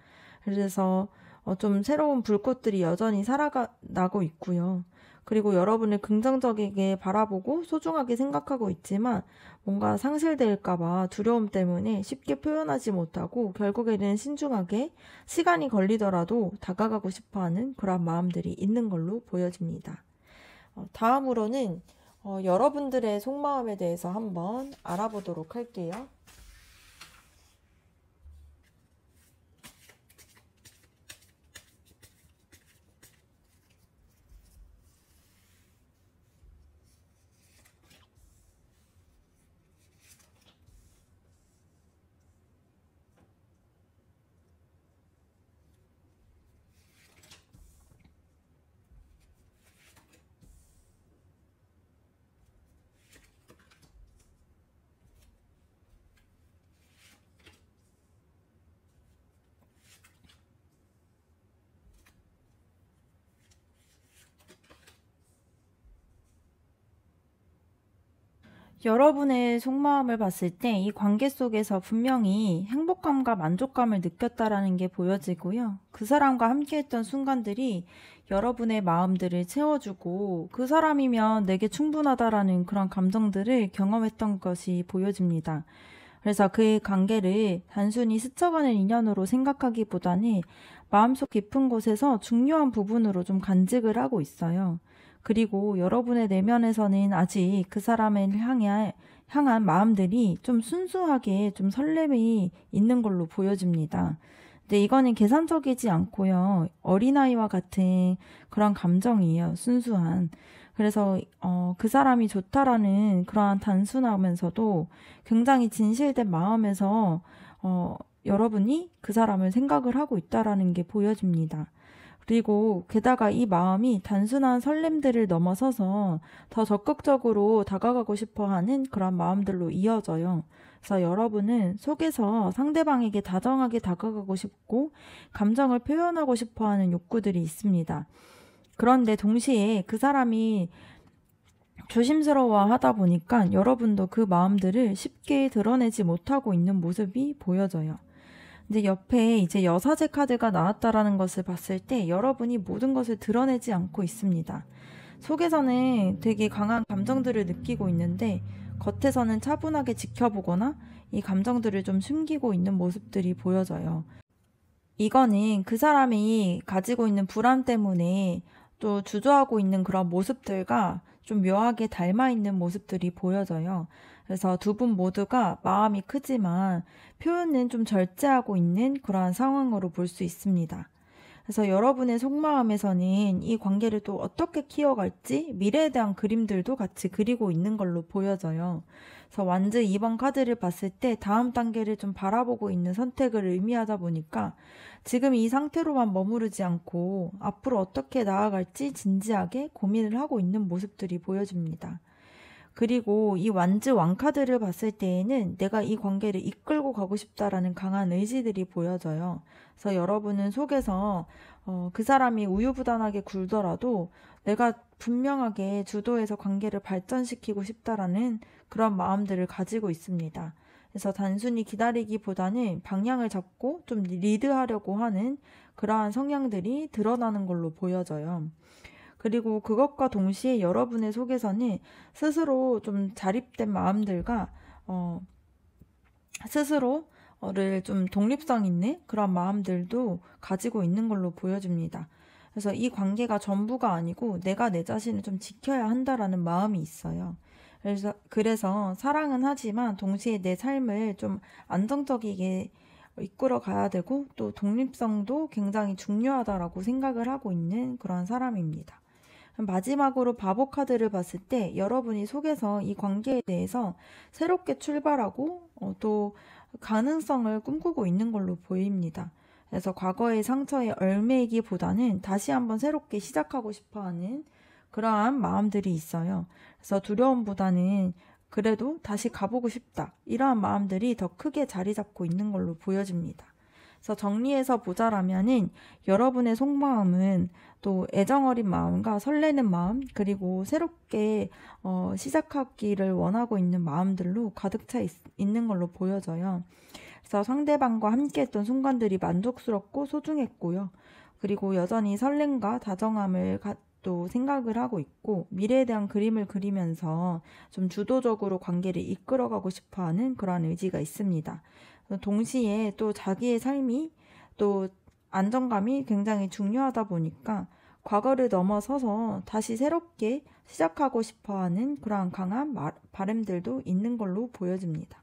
그래서 좀 새로운 불꽃들이 여전히 살아나고 있고요. 그리고 여러분을 긍정적이게 바라보고 소중하게 생각하고 있지만 뭔가 상실될까봐 두려움 때문에 쉽게 표현하지 못하고 결국에는 신중하게 시간이 걸리더라도 다가가고 싶어하는 그런 마음들이 있는 걸로 보여집니다. 다음으로는 여러분들의 속마음에 대해서 한번 알아보도록 할게요. 여러분의 속마음을 봤을 때 이 관계 속에서 분명히 행복감과 만족감을 느꼈다라는 게 보여지고요. 그 사람과 함께했던 순간들이 여러분의 마음들을 채워주고 그 사람이면 내게 충분하다라는 그런 감정들을 경험했던 것이 보여집니다. 그래서 그 관계를 단순히 스쳐가는 인연으로 생각하기보다는 마음속 깊은 곳에서 중요한 부분으로 좀 간직을 하고 있어요. 그리고 여러분의 내면에서는 아직 그 사람을 향한 마음들이 좀 순수하게 좀 설렘이 있는 걸로 보여집니다. 근데 이거는 계산적이지 않고요. 어린아이와 같은 그런 감정이에요. 순수한. 그래서 그 사람이 좋다라는 그러한 단순하면서도 굉장히 진실된 마음에서 여러분이 그 사람을 생각을 하고 있다라는 게 보여집니다. 그리고 게다가 이 마음이 단순한 설렘들을 넘어서서 더 적극적으로 다가가고 싶어 하는 그런 마음들로 이어져요. 그래서 여러분은 속에서 상대방에게 다정하게 다가가고 싶고 감정을 표현하고 싶어 하는 욕구들이 있습니다. 그런데 동시에 그 사람이 조심스러워 하다 보니까 여러분도 그 마음들을 쉽게 드러내지 못하고 있는 모습이 보여져요. 이제 옆에 이제 여사제 카드가 나왔다라는 것을 봤을 때 여러분이 모든 것을 드러내지 않고 있습니다. 속에서는 되게 강한 감정들을 느끼고 있는데 겉에서는 차분하게 지켜보거나 이 감정들을 좀 숨기고 있는 모습들이 보여져요. 이거는 그 사람이 가지고 있는 불안 때문에 또 주저하고 있는 그런 모습들과 좀 묘하게 닮아 있는 모습들이 보여져요. 그래서 두 분 모두가 마음이 크지만 표현은 좀 절제하고 있는 그러한 상황으로 볼 수 있습니다. 그래서 여러분의 속마음에서는 이 관계를 또 어떻게 키워갈지 미래에 대한 그림들도 같이 그리고 있는 걸로 보여져요. 그래서 완즈 2번 카드를 봤을 때 다음 단계를 좀 바라보고 있는 선택을 의미하다 보니까 지금 이 상태로만 머무르지 않고 앞으로 어떻게 나아갈지 진지하게 고민을 하고 있는 모습들이 보여집니다. 그리고 이 완즈 왕카드를 봤을 때에는 내가 이 관계를 이끌고 가고 싶다라는 강한 의지들이 보여져요. 그래서 여러분은 속에서 그 사람이 우유부단하게 굴더라도 내가 분명하게 주도해서 관계를 발전시키고 싶다라는 그런 마음들을 가지고 있습니다. 그래서 단순히 기다리기보다는 방향을 잡고 좀 리드하려고 하는 그러한 성향들이 드러나는 걸로 보여져요. 그리고 그것과 동시에 여러분의 속에서는 스스로 좀 자립된 마음들과 스스로를 좀 독립성 있는 그런 마음들도 가지고 있는 걸로 보여집니다. 그래서 이 관계가 전부가 아니고 내가 내 자신을 좀 지켜야 한다라는 마음이 있어요. 그래서 사랑은 하지만 동시에 내 삶을 좀 안정적이게 이끌어 가야 되고 또 독립성도 굉장히 중요하다라고 생각을 하고 있는 그런 사람입니다. 마지막으로 바보 카드를 봤을 때 여러분이 속에서 이 관계에 대해서 새롭게 출발하고 또 가능성을 꿈꾸고 있는 걸로 보입니다. 그래서 과거의 상처에 얽매이기보다는 다시 한번 새롭게 시작하고 싶어하는 그러한 마음들이 있어요. 그래서 두려움보다는 그래도 다시 가보고 싶다. 이러한 마음들이 더 크게 자리 잡고 있는 걸로 보여집니다. 그래서 정리해서 보자라면은 여러분의 속마음은 또 애정어린 마음과 설레는 마음, 그리고 새롭게 시작하기를 원하고 있는 마음들로 가득 차 있는 걸로 보여져요. 그래서 상대방과 함께 했던 순간들이 만족스럽고 소중했고요. 그리고 여전히 설렘과 다정함을 또 생각을 하고 있고, 미래에 대한 그림을 그리면서 좀 주도적으로 관계를 이끌어가고 싶어하는 그러한 의지가 있습니다. 동시에 또 자기의 삶이 또 안정감이 굉장히 중요하다 보니까 과거를 넘어서서 다시 새롭게 시작하고 싶어하는 그러한 강한 바람들도 있는 걸로 보여집니다.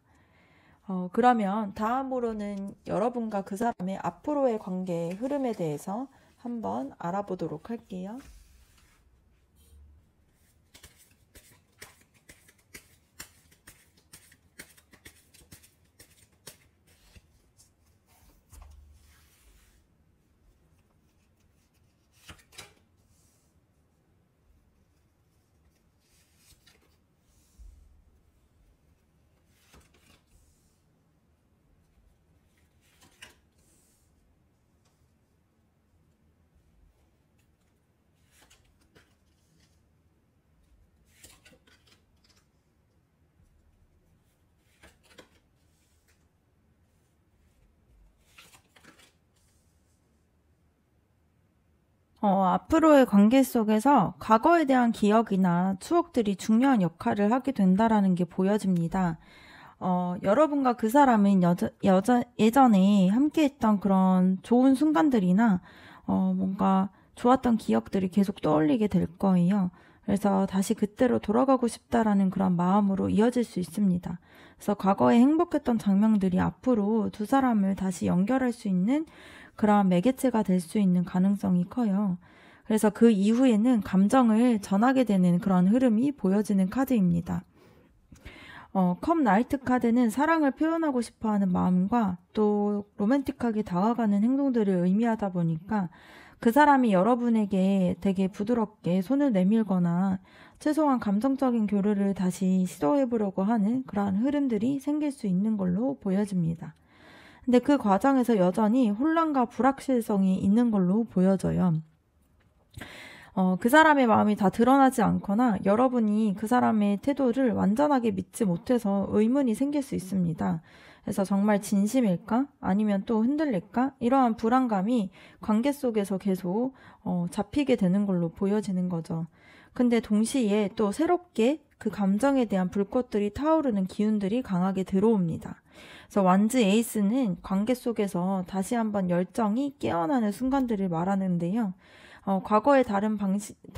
그러면 다음으로는 여러분과 그 사람의 앞으로의 관계의 흐름에 대해서 한번 알아보도록 할게요. 앞으로의 관계 속에서 과거에 대한 기억이나 추억들이 중요한 역할을 하게 된다라는 게 보여집니다. 여러분과 그 사람은 예전에 함께 했던 그런 좋은 순간들이나, 뭔가 좋았던 기억들이 계속 떠올리게 될 거예요. 그래서 다시 그때로 돌아가고 싶다라는 그런 마음으로 이어질 수 있습니다. 그래서 과거에 행복했던 장면들이 앞으로 두 사람을 다시 연결할 수 있는 그런 매개체가 될 수 있는 가능성이 커요. 그래서 그 이후에는 감정을 전하게 되는 그런 흐름이 보여지는 카드입니다. 컵 나이트 카드는 사랑을 표현하고 싶어하는 마음과 또 로맨틱하게 다가가는 행동들을 의미하다 보니까 그 사람이 여러분에게 되게 부드럽게 손을 내밀거나 최소한 감정적인 교류를 다시 시도해보려고 하는 그러한 흐름들이 생길 수 있는 걸로 보여집니다. 근데 그 과정에서 여전히 혼란과 불확실성이 있는 걸로 보여져요. 그 사람의 마음이 다 드러나지 않거나 여러분이 그 사람의 태도를 완전하게 믿지 못해서 의문이 생길 수 있습니다. 그래서 정말 진심일까? 아니면 또 흔들릴까? 이러한 불안감이 관계 속에서 계속 잡히게 되는 걸로 보여지는 거죠. 근데 동시에 또 새롭게 그 감정에 대한 불꽃들이 타오르는 기운들이 강하게 들어옵니다. 그래서 완즈 에이스는 관계 속에서 다시 한번 열정이 깨어나는 순간들을 말하는데요.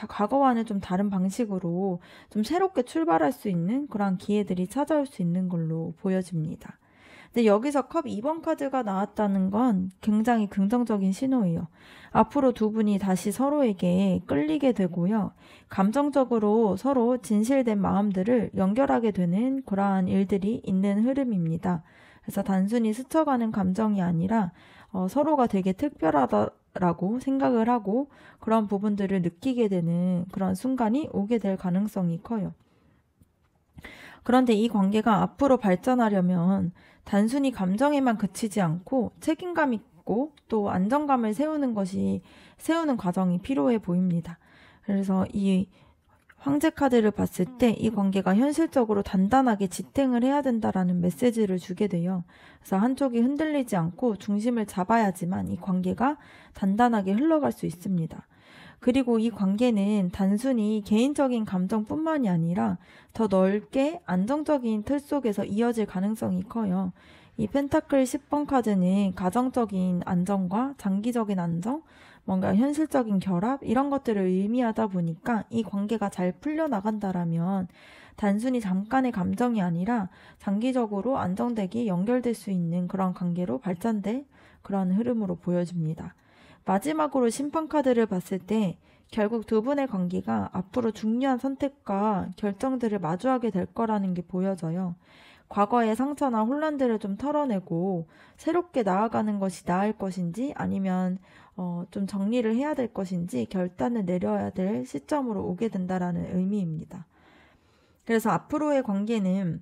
과거와는 좀 다른 방식으로 좀 새롭게 출발할 수 있는 그런 기회들이 찾아올 수 있는 걸로 보여집니다. 근데 여기서 컵 2번 카드가 나왔다는 건 굉장히 긍정적인 신호예요. 앞으로 두 분이 다시 서로에게 끌리게 되고요. 감정적으로 서로 진실된 마음들을 연결하게 되는 그러한 일들이 있는 흐름입니다. 그래서 단순히 스쳐가는 감정이 아니라 서로가 되게 특별하다라고 생각을 하고 그런 부분들을 느끼게 되는 그런 순간이 오게 될 가능성이 커요. 그런데 이 관계가 앞으로 발전하려면 단순히 감정에만 그치지 않고 책임감 있고 또 안정감을 세우는 과정이 필요해 보입니다. 그래서 이 황제 카드를 봤을 때 이 관계가 현실적으로 단단하게 지탱을 해야 된다라는 메시지를 주게 돼요. 그래서 한쪽이 흔들리지 않고 중심을 잡아야지만 이 관계가 단단하게 흘러갈 수 있습니다. 그리고 이 관계는 단순히 개인적인 감정뿐만이 아니라 더 넓게 안정적인 틀 속에서 이어질 가능성이 커요. 이 펜타클 10번 카드는 가정적인 안정과 장기적인 안정, 뭔가 현실적인 결합 이런 것들을 의미하다 보니까 이 관계가 잘 풀려나간다라면 단순히 잠깐의 감정이 아니라 장기적으로 안정되게 연결될 수 있는 그런 관계로 발전될 그런 흐름으로 보여집니다. 마지막으로 심판 카드를 봤을 때 결국 두 분의 관계가 앞으로 중요한 선택과 결정들을 마주하게 될 거라는 게 보여져요. 과거의 상처나 혼란들을 좀 털어내고 새롭게 나아가는 것이 나을 것인지 아니면 좀 정리를 해야 될 것인지 결단을 내려야 될 시점으로 오게 된다라는 의미입니다. 그래서 앞으로의 관계는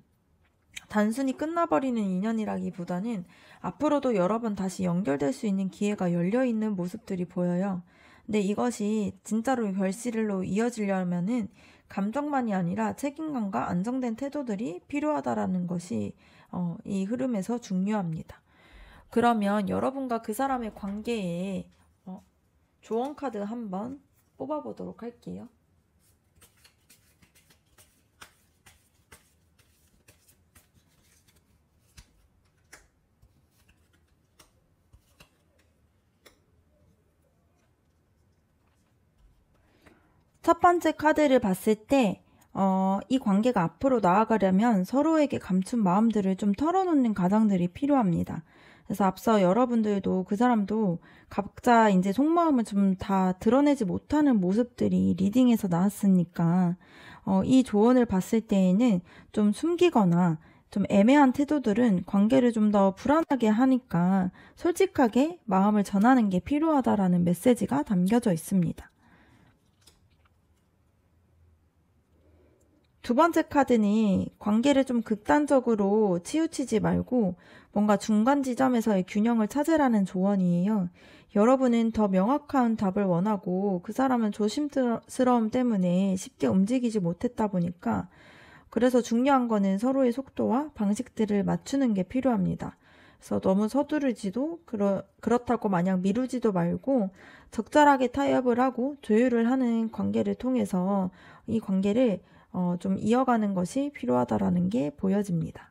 단순히 끝나버리는 인연이라기보다는 앞으로도 여러 번 다시 연결될 수 있는 기회가 열려있는 모습들이 보여요. 근데 이것이 진짜로 결실로 이어지려면은 감정만이 아니라 책임감과 안정된 태도들이 필요하다라는 것이 이 흐름에서 중요합니다. 그러면 여러분과 그 사람의 관계에 조언 카드 한번 뽑아보도록 할게요. 첫 번째 카드를 봤을 때, 이 관계가 앞으로 나아가려면 서로에게 감춘 마음들을 좀 털어놓는 과정들이 필요합니다. 그래서 앞서 여러분들도 그 사람도 각자 이제 속마음을 좀 다 드러내지 못하는 모습들이 리딩에서 나왔으니까, 이 조언을 봤을 때에는 좀 숨기거나 좀 애매한 태도들은 관계를 좀 더 불안하게 하니까 솔직하게 마음을 전하는 게 필요하다라는 메시지가 담겨져 있습니다. 두 번째 카드는 관계를 좀 극단적으로 치우치지 말고 뭔가 중간 지점에서의 균형을 찾으라는 조언이에요. 여러분은 더 명확한 답을 원하고 그 사람은 조심스러움 때문에 쉽게 움직이지 못했다 보니까 그래서 중요한 거는 서로의 속도와 방식들을 맞추는 게 필요합니다. 그래서 너무 서두르지도 그렇다고 마냥 미루지도 말고 적절하게 타협을 하고 조율을 하는 관계를 통해서 이 관계를 좀 이어가는 것이 필요하다라는 게 보여집니다.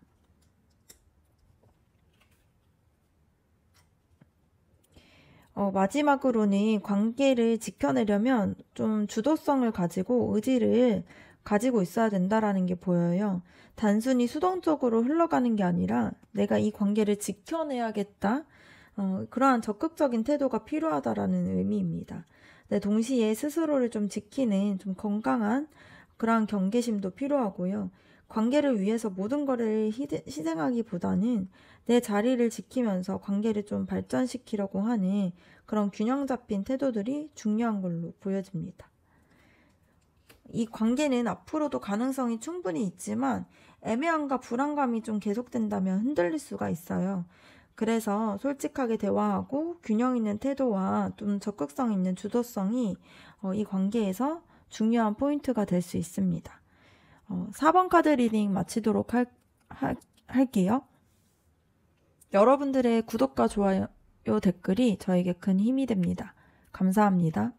마지막으로는 관계를 지켜내려면 좀 주도성을 가지고 의지를 가지고 있어야 된다라는 게 보여요. 단순히 수동적으로 흘러가는 게 아니라 내가 이 관계를 지켜내야겠다. 그러한 적극적인 태도가 필요하다라는 의미입니다. 네, 동시에 스스로를 좀 지키는 좀 건강한 그러한 경계심도 필요하고요. 관계를 위해서 모든 거를 희생하기보다는 내 자리를 지키면서 관계를 좀 발전시키려고 하는 그런 균형 잡힌 태도들이 중요한 걸로 보여집니다. 이 관계는 앞으로도 가능성이 충분히 있지만 애매함과 불안감이 좀 계속된다면 흔들릴 수가 있어요. 그래서 솔직하게 대화하고 균형 있는 태도와 좀 적극성 있는 주도성이 이 관계에서 중요한 포인트가 될 수 있습니다. 4번 카드 리딩 마치도록 할게요. 여러분들의 구독과 좋아요 댓글이 저에게 큰 힘이 됩니다. 감사합니다.